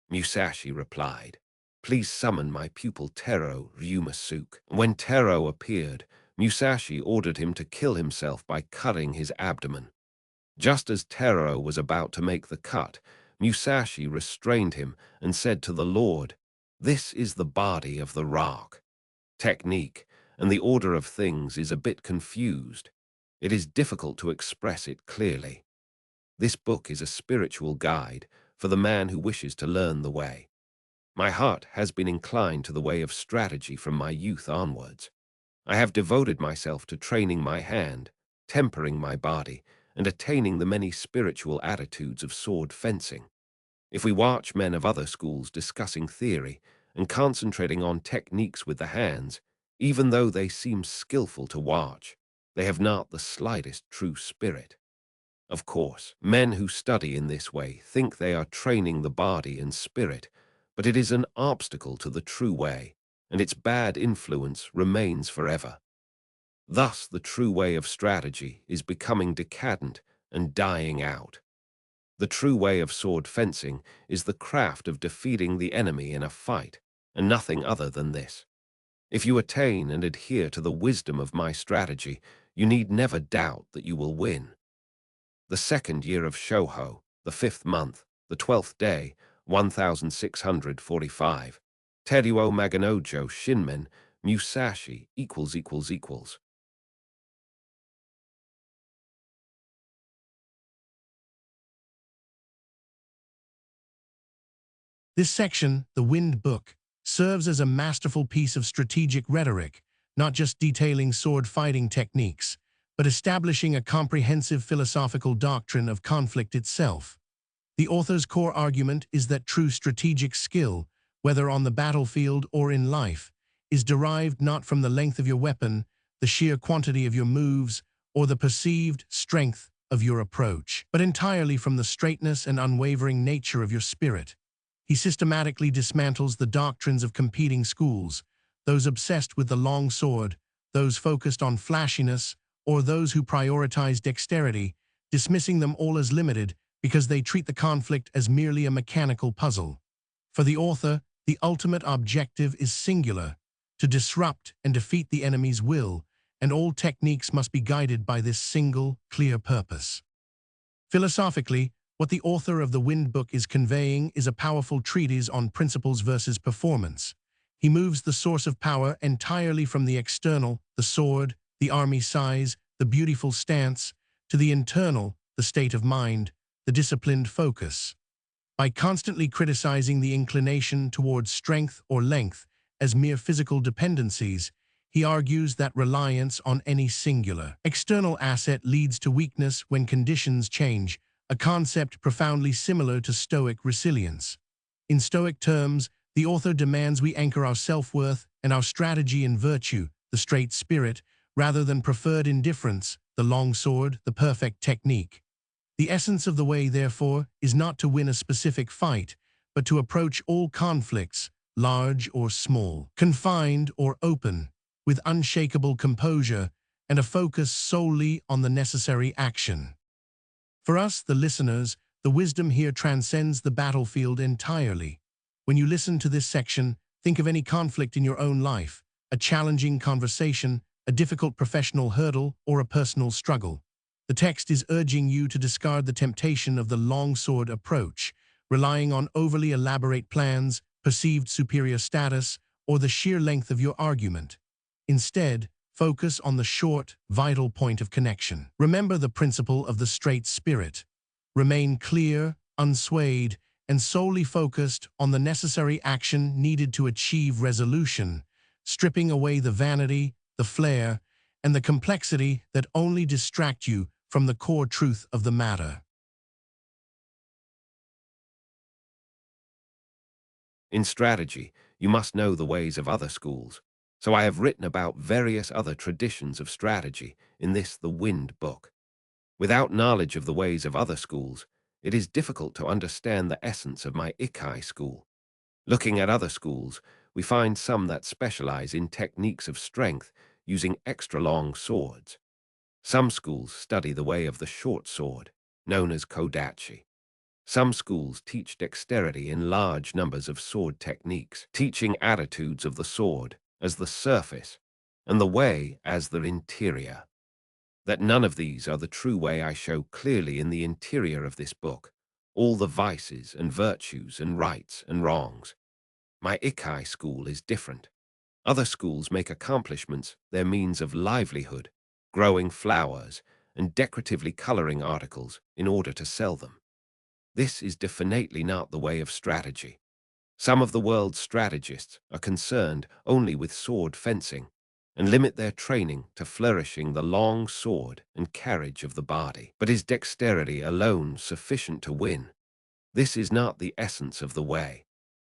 Musashi replied, "Please summon my pupil Tero Ryumasuke." When Tero appeared, Musashi ordered him to kill himself by cutting his abdomen. Just as Tero was about to make the cut, Musashi restrained him and said to the Lord, "This is the body of the rock." Technique and the order of things is a bit confused. It is difficult to express it clearly. This book is a spiritual guide for the man who wishes to learn the way. My heart has been inclined to the way of strategy from my youth onwards. I have devoted myself to training my hand, tempering my body, and attaining the many spiritual attitudes of sword fencing. If we watch men of other schools discussing theory and concentrating on techniques with the hands, even though they seem skillful to watch, they have not the slightest true spirit. Of course, men who study in this way think they are training the body and spirit, but it is an obstacle to the true way, and its bad influence remains forever. Thus, the true way of strategy is becoming decadent and dying out. The true way of sword fencing is the craft of defeating the enemy in a fight, and nothing other than this. If you attain and adhere to the wisdom of my strategy, you need never doubt that you will win. The second year of Shoho, the 5th month, the 12th day, 1645. Teruo Maganojo Shinmen, Musashi, ===. This section, the Wind Book, serves as a masterful piece of strategic rhetoric, not just detailing sword fighting techniques, but establishing a comprehensive philosophical doctrine of conflict itself. The author's core argument is that true strategic skill, whether on the battlefield or in life, is derived not from the length of your weapon, the sheer quantity of your moves, or the perceived strength of your approach, but entirely from the straightness and unwavering nature of your spirit. He systematically dismantles the doctrines of competing schools, those obsessed with the long sword, those focused on flashiness, or those who prioritize dexterity, dismissing them all as limited because they treat the conflict as merely a mechanical puzzle. For the author, the ultimate objective is singular, to disrupt and defeat the enemy's will, and all techniques must be guided by this single, clear purpose. Philosophically, what the author of the Wind Book is conveying is a powerful treatise on principles versus performance. He moves the source of power entirely from the external, the sword, the army size, the beautiful stance, to the internal, the state of mind, the disciplined focus. By constantly criticizing the inclination towards strength or length as mere physical dependencies, he argues that reliance on any singular external asset leads to weakness when conditions change, a concept profoundly similar to Stoic resilience. In Stoic terms, the author demands we anchor our self-worth and our strategy in virtue, the straight spirit, rather than preferred indifference, the long sword, the perfect technique. The essence of the way, therefore, is not to win a specific fight, but to approach all conflicts, large or small, confined or open, with unshakable composure and a focus solely on the necessary action. For us, the listeners, the wisdom here transcends the battlefield entirely. When you listen to this section, think of any conflict in your own life, a challenging conversation, a difficult professional hurdle, or a personal struggle. The text is urging you to discard the temptation of the longsword approach, relying on overly elaborate plans, perceived superior status, or the sheer length of your argument. Instead, focus on the short, vital point of connection. Remember the principle of the straight spirit. Remain clear, unswayed, and solely focused on the necessary action needed to achieve resolution, stripping away the vanity, the flair, and the complexity that only distract you from the core truth of the matter. In strategy, you must know the ways of other schools. So I have written about various other traditions of strategy in this The Wind book. Without knowledge of the ways of other schools, it is difficult to understand the essence of my Ikai school. Looking at other schools, we find some that specialize in techniques of strength using extra-long swords. Some schools study the way of the short sword, known as kodachi. Some schools teach dexterity in large numbers of sword techniques, teaching attitudes of the sword as the surface and the way as the interior. That none of these are the true way I show clearly in the interior of this book, all the vices and virtues and rights and wrongs. My Ikai school is different. Other schools make accomplishments their means of livelihood, growing flowers and decoratively coloring articles in order to sell them. This is definitely not the way of strategy. Some of the world's strategists are concerned only with sword fencing and limit their training to flourishing the long sword and carriage of the body. But is dexterity alone sufficient to win? This is not the essence of the way.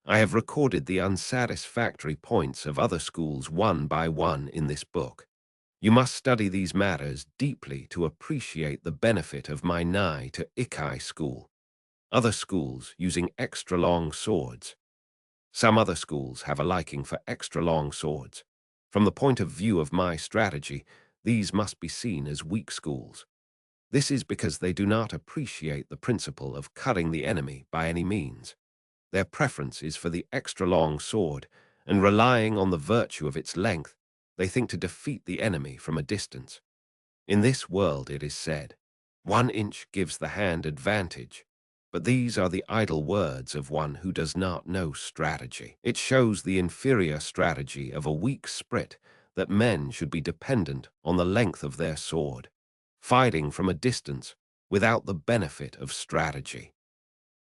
I have recorded the unsatisfactory points of other schools one by one in this book. You must study these matters deeply to appreciate the benefit of my Nai to Ikai school. Other schools using extra-long swords. Some other schools have a liking for extra-long swords. From the point of view of my strategy, these must be seen as weak schools. This is because they do not appreciate the principle of cutting the enemy by any means. Their preference is for the extra-long sword, and relying on the virtue of its length, they think to defeat the enemy from a distance. In this world, it is said, 1 inch gives the hand advantage. But these are the idle words of one who does not know strategy. It shows the inferior strategy of a weak spirit that men should be dependent on the length of their sword, fighting from a distance without the benefit of strategy.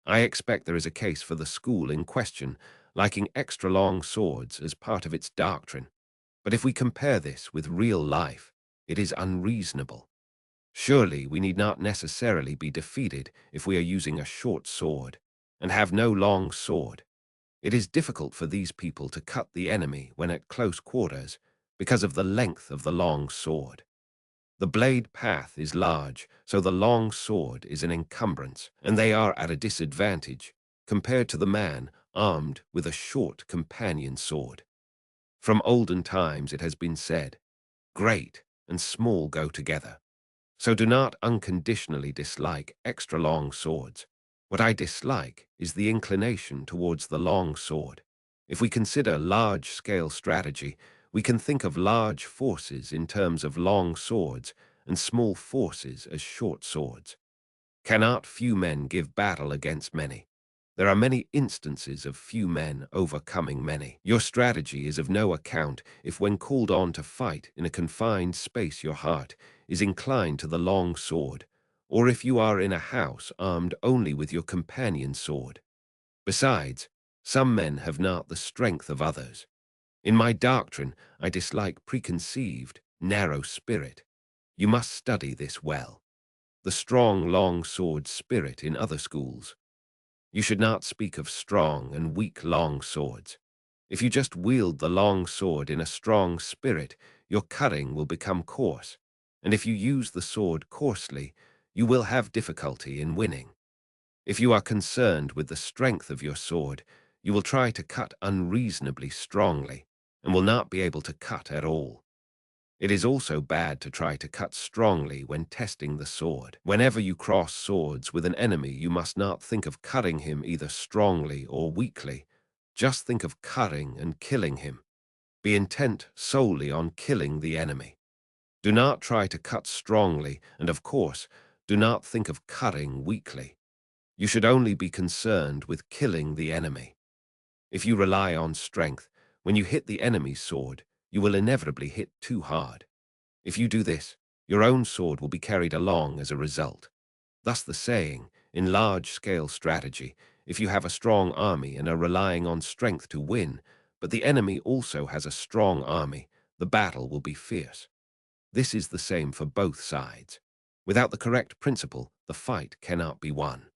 I expect there is a case for the school in question liking extra-long swords as part of its doctrine. But if we compare this with real life, it is unreasonable. Surely we need not necessarily be defeated if we are using a short sword and have no long sword. It is difficult for these people to cut the enemy when at close quarters because of the length of the long sword. The blade path is large, so the long sword is an encumbrance, and they are at a disadvantage compared to the man armed with a short companion sword. From olden times it has been said, great and small go together. So do not unconditionally dislike extra-long swords. What I dislike is the inclination towards the long sword. If we consider large-scale strategy, we can think of large forces in terms of long swords and small forces as short swords. Cannot few men give battle against many? There are many instances of few men overcoming many. Your strategy is of no account if when called on to fight in a confined space your heart is inclined to the long sword, or if you are in a house armed only with your companion sword. Besides, some men have not the strength of others. In my doctrine, I dislike preconceived, narrow spirit. You must study this well. The strong, long sword spirit in other schools. You should not speak of strong and weak long swords. If you just wield the long sword in a strong spirit, your cutting will become coarse, and if you use the sword coarsely, you will have difficulty in winning. If you are concerned with the strength of your sword, you will try to cut unreasonably strongly, and will not be able to cut at all. It is also bad to try to cut strongly when testing the sword. Whenever you cross swords with an enemy, you must not think of cutting him either strongly or weakly. Just think of cutting and killing him. Be intent solely on killing the enemy. Do not try to cut strongly, and of course, do not think of cutting weakly. You should only be concerned with killing the enemy. If you rely on strength, when you hit the enemy's sword, you will inevitably hit too hard. If you do this, your own sword will be carried along as a result. Thus the saying, in large-scale strategy, if you have a strong army and are relying on strength to win, but the enemy also has a strong army, the battle will be fierce. This is the same for both sides. Without the correct principle, the fight cannot be won.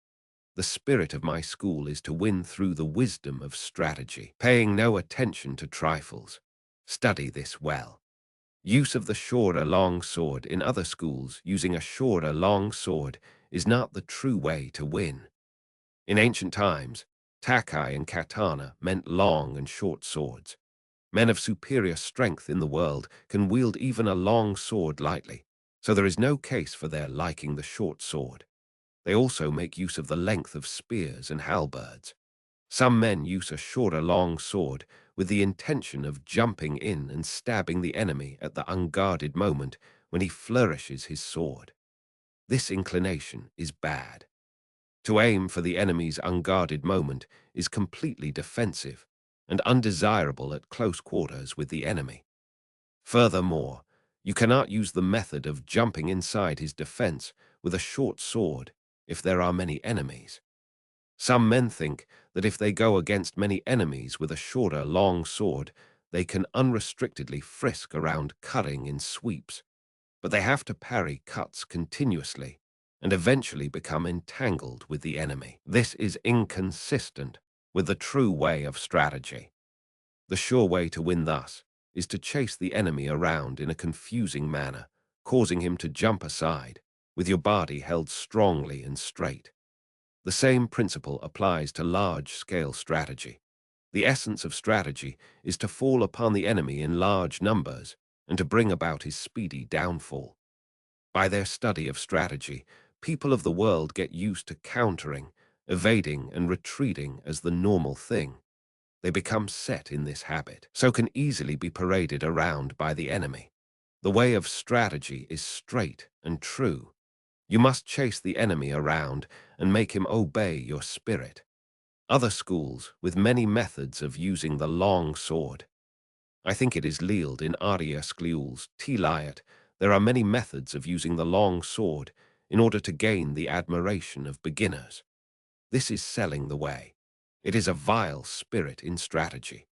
The spirit of my school is to win through the wisdom of strategy, paying no attention to trifles. Study this well. Use of the shorter long sword in other schools using a shorter long sword is not the true way to win. In ancient times, takai and katana meant long and short swords. Men of superior strength in the world can wield even a long sword lightly, so there is no case for their liking the short sword. They also make use of the length of spears and halberds. Some men use a shorter long sword with the intention of jumping in and stabbing the enemy at the unguarded moment when he flourishes his sword. This inclination is bad. To aim for the enemy's unguarded moment is completely defensive and undesirable at close quarters with the enemy. Furthermore, you cannot use the method of jumping inside his defense with a short sword if there are many enemies. Some men think that if they go against many enemies with a shorter, long sword, they can unrestrictedly frisk around cutting in sweeps, but they have to parry cuts continuously and eventually become entangled with the enemy. This is inconsistent with the true way of strategy. The sure way to win thus is to chase the enemy around in a confusing manner, causing him to jump aside, with your body held strongly and straight. The same principle applies to large-scale strategy. The essence of strategy is to fall upon the enemy in large numbers and to bring about his speedy downfall. By their study of strategy, people of the world get used to countering, evading, and retreating as the normal thing. They become set in this habit, so can easily be paraded around by the enemy. The way of strategy is straight and true. You must chase the enemy around and make him obey your spirit. Other schools, with many methods of using the long sword. I think it is Leald in Arya Skliul's T-Liat. There are many methods of using the long sword in order to gain the admiration of beginners. This is selling the way. It is a vile spirit in strategy.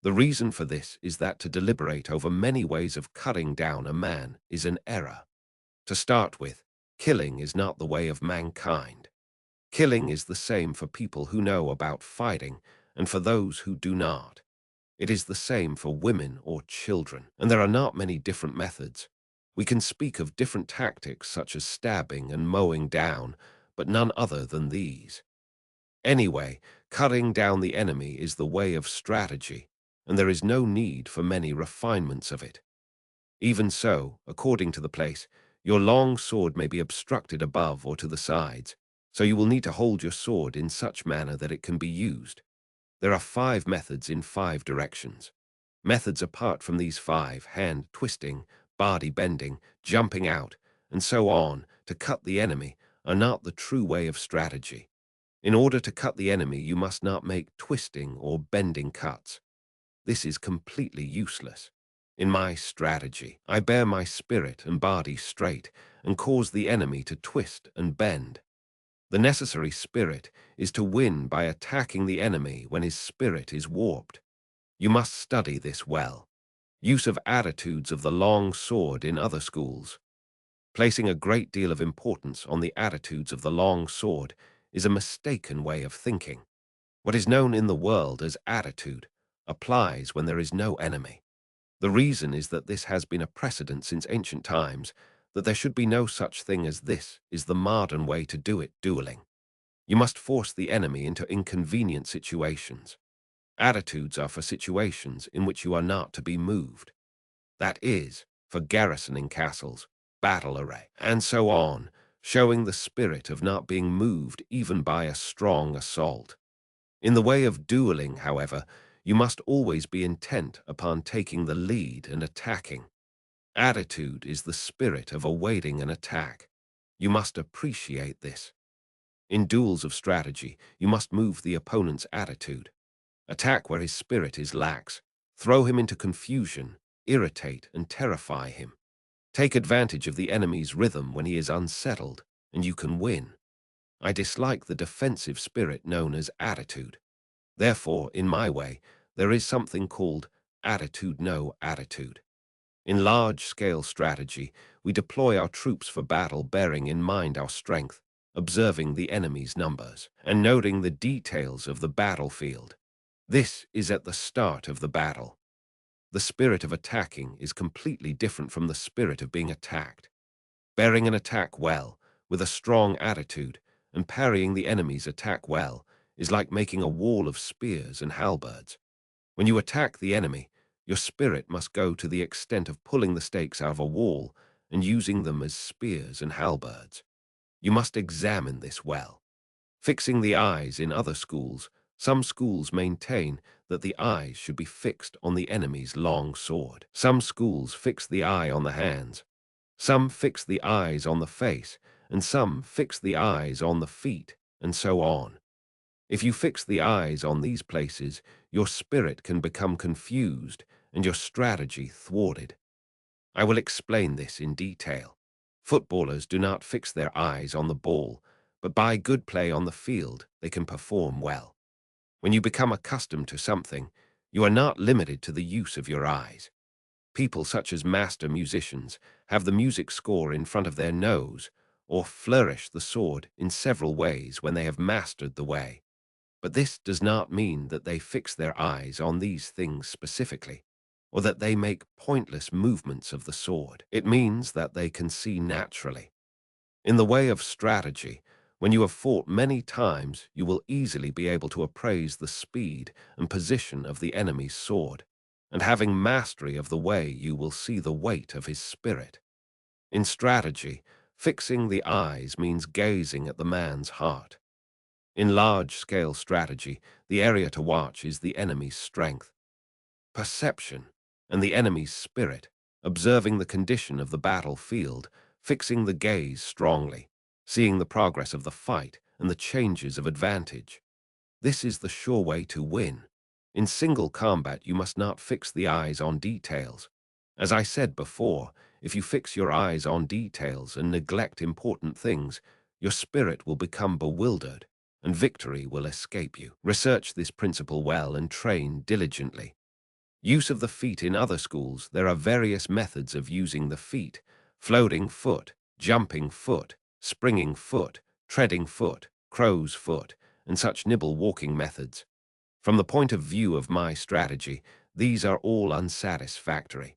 The reason for this is that to deliberate over many ways of cutting down a man is an error. To start with, killing is not the way of mankind. Killing is the same for people who know about fighting and for those who do not. It is the same for women or children, and there are not many different methods. We can speak of different tactics such as stabbing and mowing down, but none other than these. Anyway, cutting down the enemy is the way of strategy, and there is no need for many refinements of it. Even so, according to the place, your long sword may be obstructed above or to the sides, so you will need to hold your sword in such manner that it can be used. There are 5 methods in 5 directions. Methods apart from these 5, hand twisting, body bending, jumping out, and so on, to cut the enemy, are not the true way of strategy. In order to cut the enemy, you must not make twisting or bending cuts. This is completely useless. In my strategy, I bear my spirit and body straight and cause the enemy to twist and bend. The necessary spirit is to win by attacking the enemy when his spirit is warped. You must study this well. Use of attitudes of the long sword in other schools. Placing a great deal of importance on the attitudes of the long sword is a mistaken way of thinking. What is known in the world as attitude applies when there is no enemy. The reason is that this has been a precedent since ancient times, that there should be no such thing as this is the modern way to do it, dueling. You must force the enemy into inconvenient situations. Attitudes are for situations in which you are not to be moved. That is, for garrisoning castles, battle array, and so on, showing the spirit of not being moved even by a strong assault. In the way of dueling, however, you must always be intent upon taking the lead and attacking. Attitude is the spirit of awaiting an attack. You must appreciate this. In duels of strategy, you must move the opponent's attitude. Attack where his spirit is lax. Throw him into confusion, irritate and terrify him. Take advantage of the enemy's rhythm when he is unsettled, and you can win. I dislike the defensive spirit known as attitude. Therefore, in my way, there is something called attitude no attitude. In large-scale strategy, we deploy our troops for battle bearing in mind our strength, observing the enemy's numbers, and noting the details of the battlefield. This is at the start of the battle. The spirit of attacking is completely different from the spirit of being attacked. Bearing an attack well, with a strong attitude, and parrying the enemy's attack well, is like making a wall of spears and halberds. When you attack the enemy, your spirit must go to the extent of pulling the stakes out of a wall and using them as spears and halberds. You must examine this well. Fixing the eyes in other schools, some schools maintain that the eyes should be fixed on the enemy's long sword. Some schools fix the eye on the hands. Some fix the eyes on the face, and some fix the eyes on the feet, and so on. If you fix the eyes on these places, your spirit can become confused and your strategy thwarted. I will explain this in detail. Footballers do not fix their eyes on the ball, but by good play on the field, they can perform well. When you become accustomed to something, you are not limited to the use of your eyes. People such as master musicians have the music score in front of their nose or flourish the sword in several ways when they have mastered the way. But this does not mean that they fix their eyes on these things specifically, or that they make pointless movements of the sword. It means that they can see naturally. In the way of strategy, when you have fought many times, you will easily be able to appraise the speed and position of the enemy's sword, and having mastery of the way, you will see the weight of his spirit. In strategy, fixing the eyes means gazing at the man's heart. In large-scale strategy, the area to watch is the enemy's strength, perception, and the enemy's spirit, observing the condition of the battlefield, fixing the gaze strongly, seeing the progress of the fight and the changes of advantage. This is the sure way to win. In single combat, you must not fix the eyes on details. As I said before, if you fix your eyes on details and neglect important things, your spirit will become bewildered, and victory will escape you. Research this principle well and train diligently. Use of the feet in other schools. There are various methods of using the feet: floating foot, jumping foot, springing foot, treading foot, crow's foot, and such nibble walking methods. From the point of view of my strategy, these are all unsatisfactory.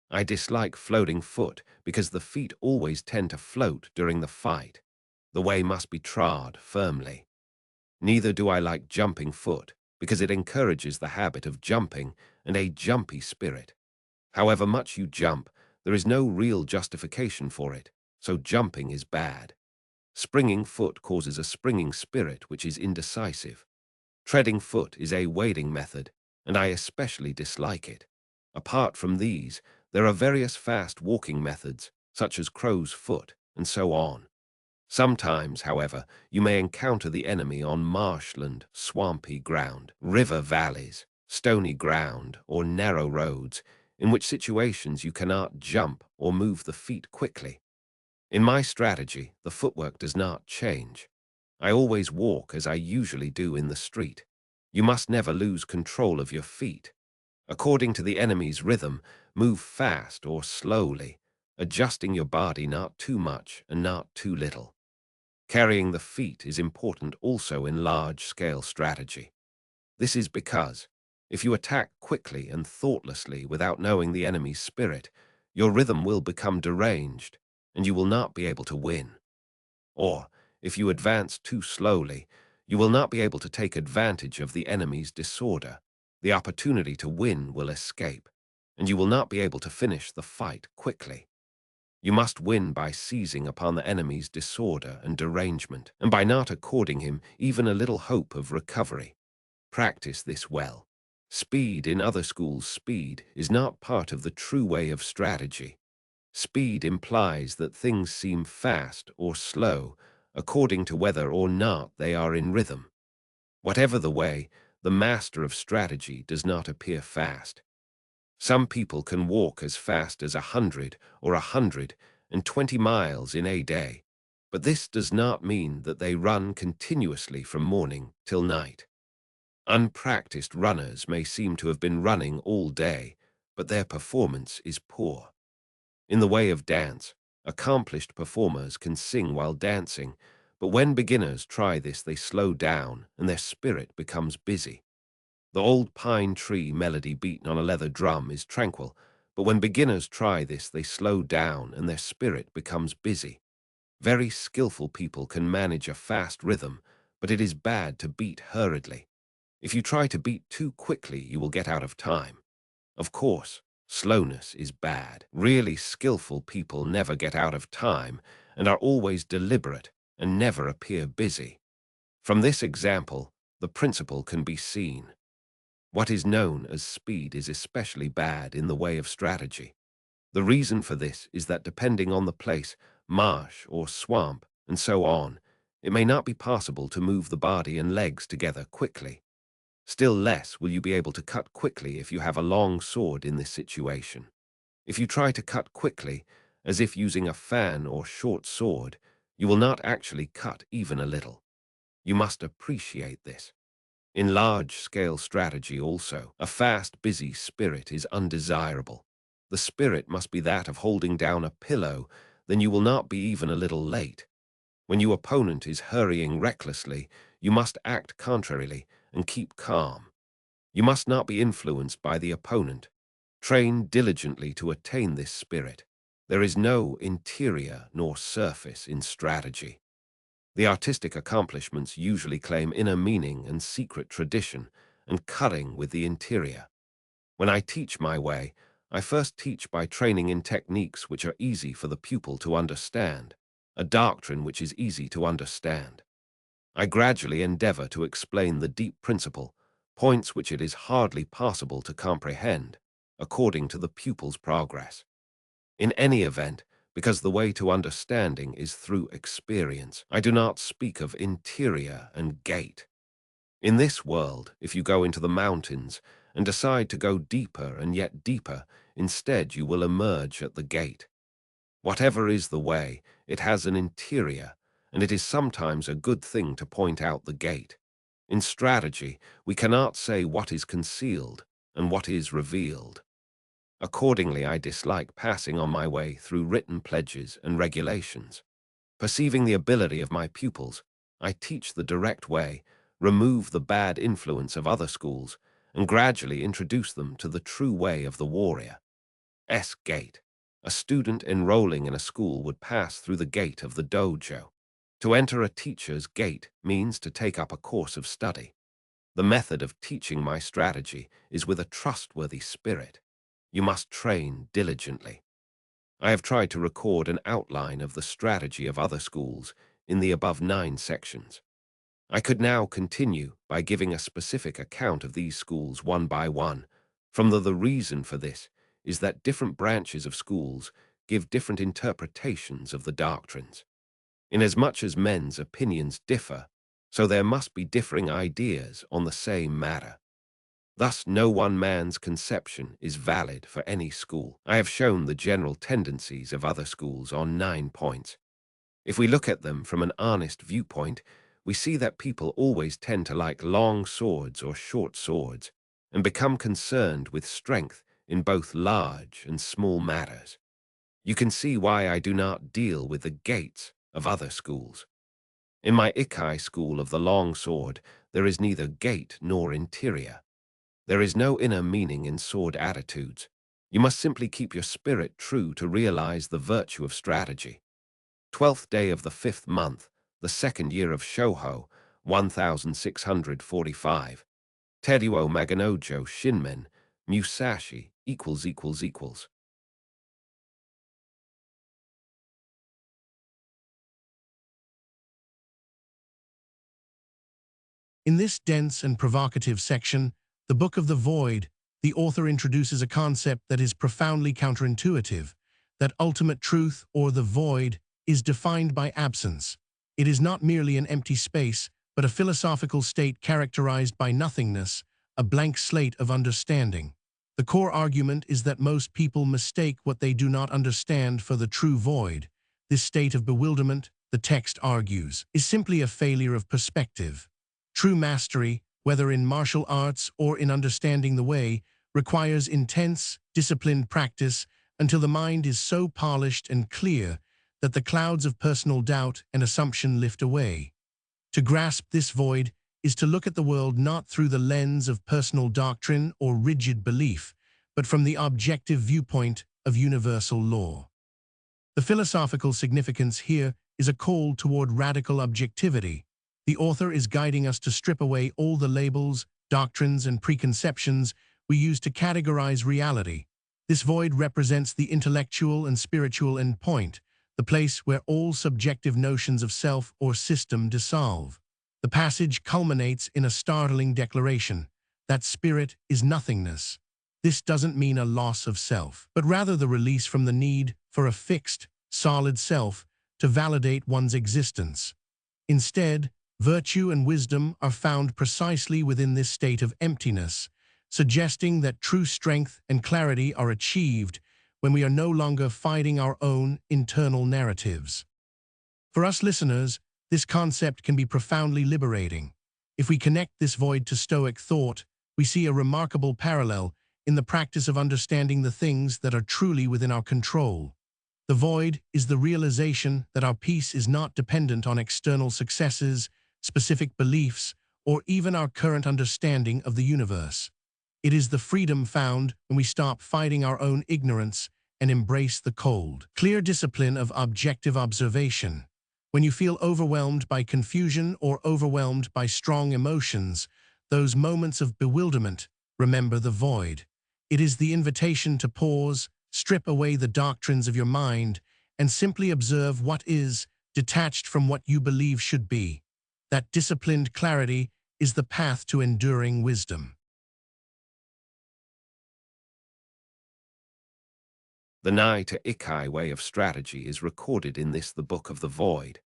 I dislike floating foot because the feet always tend to float during the fight. The way must be trod firmly. Neither do I like jumping foot, because it encourages the habit of jumping and a jumpy spirit. However much you jump, there is no real justification for it, so jumping is bad. Springing foot causes a springing spirit which is indecisive. Treading foot is a wading method, and I especially dislike it. Apart from these, there are various fast walking methods, such as crow's foot, and so on. Sometimes, however, you may encounter the enemy on marshland, swampy ground, river valleys, stony ground, or narrow roads, in which situations you cannot jump or move the feet quickly. In my strategy, the footwork does not change. I always walk as I usually do in the street. You must never lose control of your feet. According to the enemy's rhythm, move fast or slowly. adjusting your body not too much and not too little. Carrying the feet is important also in large-scale strategy. This is because, if you attack quickly and thoughtlessly without knowing the enemy's spirit, your rhythm will become deranged, and you will not be able to win. Or, if you advance too slowly, you will not be able to take advantage of the enemy's disorder. The opportunity to win will escape, and you will not be able to finish the fight quickly. You must win by seizing upon the enemy's disorder and derangement, and by not according him even a little hope of recovery. Practice this well. Speed in other schools, speed is not part of the true way of strategy. Speed implies that things seem fast or slow according to whether or not they are in rhythm. Whatever the way, the master of strategy does not appear fast. Some people can walk as fast as 100 or 120 miles in a day, but this does not mean that they run continuously from morning till night. Unpracticed runners may seem to have been running all day, but their performance is poor. In the way of dance, accomplished performers can sing while dancing, but when beginners try this, they slow down and their spirit becomes busy. The old pine tree melody beaten on a leather drum is tranquil, but when beginners try this, they slow down and their spirit becomes busy. Very skillful people can manage a fast rhythm, but it is bad to beat hurriedly. If you try to beat too quickly, you will get out of time. Of course, slowness is bad. Really skillful people never get out of time and are always deliberate and never appear busy. From this example, the principle can be seen. What is known as speed is especially bad in the way of strategy. The reason for this is that depending on the place, marsh or swamp, and so on, it may not be possible to move the body and legs together quickly. Still less will you be able to cut quickly if you have a long sword in this situation. If you try to cut quickly, as if using a fan or short sword, you will not actually cut even a little. You must appreciate this. In large-scale strategy also, a fast, busy spirit is undesirable. The spirit must be that of holding down a pillow, then you will not be even a little late. When your opponent is hurrying recklessly, you must act contrarily and keep calm. You must not be influenced by the opponent. Train diligently to attain this spirit. There is no interior nor surface in strategy. The artistic accomplishments usually claim inner meaning and secret tradition, and cutting with the interior. When I teach my way, I first teach by training in techniques which are easy for the pupil to understand, a doctrine which is easy to understand. I gradually endeavor to explain the deep principle, points which it is hardly possible to comprehend, according to the pupil's progress. In any event, because the way to understanding is through experience, I do not speak of interior and gate. In this world, if you go into the mountains and decide to go deeper and yet deeper, instead you will emerge at the gate. Whatever is the way, it has an interior, and it is sometimes a good thing to point out the gate. In strategy, we cannot say what is concealed and what is revealed. Accordingly, I dislike passing on my way through written pledges and regulations. Perceiving the ability of my pupils, I teach the direct way, remove the bad influence of other schools, and gradually introduce them to the true way of the warrior. Gate. A student enrolling in a school would pass through the gate of the dojo. To enter a teacher's gate means to take up a course of study. The method of teaching my strategy is with a trustworthy spirit. You must train diligently. I have tried to record an outline of the strategy of other schools in the above 9 sections. I could now continue by giving a specific account of these schools one by one. The reason for this is that different branches of schools give different interpretations of the doctrines. Inasmuch as men's opinions differ, so there must be differing ideas on the same matter. Thus, no one man's conception is valid for any school. I have shown the general tendencies of other schools on 9 points. If we look at them from an honest viewpoint, we see that people always tend to like long swords or short swords, and become concerned with strength in both large and small matters. You can see why I do not deal with the gates of other schools. In my Ikai school of the long sword, there is neither gate nor interior. There is no inner meaning in sword attitudes. You must simply keep your spirit true to realize the virtue of strategy. 12th day of the 5th month, the 2nd year of Shoho, 1645. Teruo Maganojo Shinmen, Musashi, ====. In this dense and provocative section, The Book of the Void, the author introduces a concept that is profoundly counterintuitive, that ultimate truth, or the void, is defined by absence. It is not merely an empty space, but a philosophical state characterized by nothingness, a blank slate of understanding. The core argument is that most people mistake what they do not understand for the true void. This state of bewilderment, the text argues, is simply a failure of perspective. True mastery, whether in martial arts or in understanding the way, requires intense, disciplined practice until the mind is so polished and clear that the clouds of personal doubt and assumption lift away. To grasp this void is to look at the world not through the lens of personal doctrine or rigid belief, but from the objective viewpoint of universal law. The philosophical significance here is a call toward radical objectivity. The author is guiding us to strip away all the labels, doctrines, and preconceptions we use to categorize reality. This void represents the intellectual and spiritual endpoint, the place where all subjective notions of self or system dissolve. The passage culminates in a startling declaration that spirit is nothingness. This doesn't mean a loss of self, but rather the release from the need for a fixed, solid self to validate one's existence. Instead, virtue and wisdom are found precisely within this state of emptiness, suggesting that true strength and clarity are achieved when we are no longer fighting our own internal narratives. For us listeners, this concept can be profoundly liberating. If we connect this void to Stoic thought, we see a remarkable parallel in the practice of understanding the things that are truly within our control. The void is the realization that our peace is not dependent on external successes, specific beliefs, or even our current understanding of the universe. It is the freedom found when we stop fighting our own ignorance and embrace the cold, clear discipline of objective observation. When you feel overwhelmed by confusion or overwhelmed by strong emotions, those moments of bewilderment, remember the void. It is the invitation to pause, strip away the doctrines of your mind, and simply observe what is, detached from what you believe should be. That disciplined clarity is the path to enduring wisdom. The Nai to Ikai way of strategy is recorded in this the Book of the Void.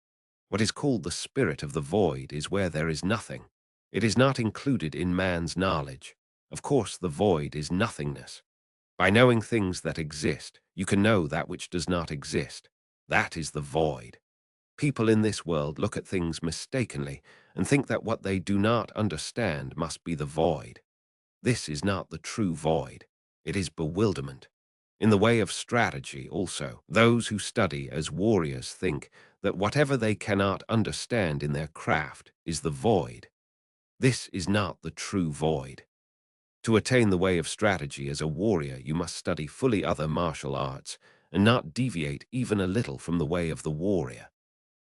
What is called the spirit of the void is where there is nothing. It is not included in man's knowledge. Of course, the void is nothingness. By knowing things that exist, you can know that which does not exist. That is the void. People in this world look at things mistakenly and think that what they do not understand must be the void. This is not the true void. It is bewilderment. In the way of strategy also, those who study as warriors think that whatever they cannot understand in their craft is the void. This is not the true void. To attain the way of strategy as a warrior, you must study fully other martial arts and not deviate even a little from the way of the warrior.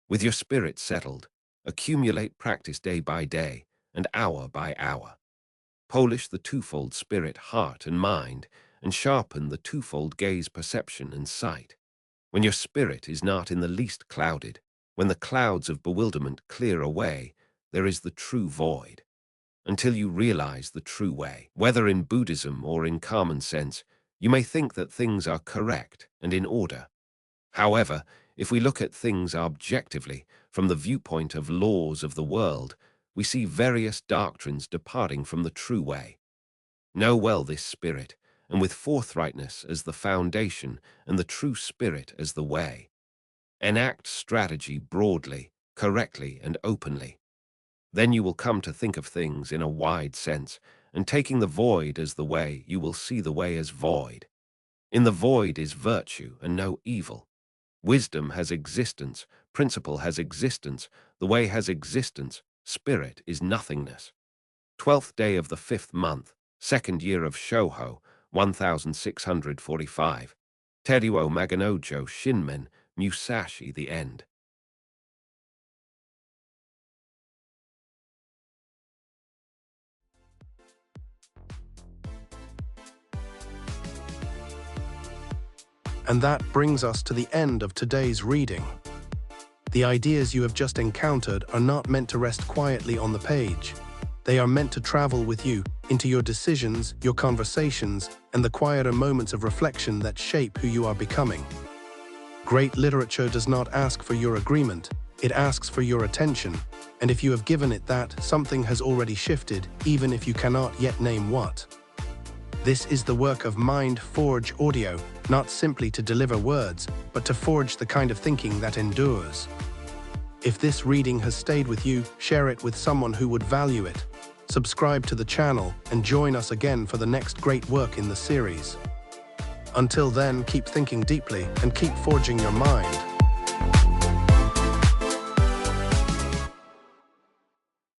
With your spirit settled, accumulate practice day by day and hour by hour. Polish the twofold spirit, heart and mind, and sharpen the twofold gaze, perception and sight. When your spirit is not in the least clouded, when the clouds of bewilderment clear away, there is the true void. Until you realize the true way, whether in Buddhism or in common sense, you may think that things are correct and in order. However, if we look at things objectively, from the viewpoint of laws of the world, we see various doctrines departing from the true way. Know well this spirit, and with forthrightness as the foundation and the true spirit as the way. Enact strategy broadly, correctly, and openly. Then you will come to think of things in a wide sense, and taking the void as the way, you will see the way as void. In the void is virtue and no evil. Wisdom has existence, principle has existence, the way has existence, spirit is nothingness. 12th day of the 5th month, 2nd year of Shouho, 1645. Teruo Maganojo Shinmen, Musashi the End. And that brings us to the end of today's reading. The ideas you have just encountered are not meant to rest quietly on the page. They are meant to travel with you into your decisions, your conversations, and the quieter moments of reflection that shape who you are becoming. Great literature does not ask for your agreement, it asks for your attention, and if you have given it that, something has already shifted, even if you cannot yet name what. This is the work of Mind Forge Audio, not simply to deliver words, but to forge the kind of thinking that endures. If this reading has stayed with you, share it with someone who would value it. Subscribe to the channel and join us again for the next great work in the series. Until then, keep thinking deeply and keep forging your mind.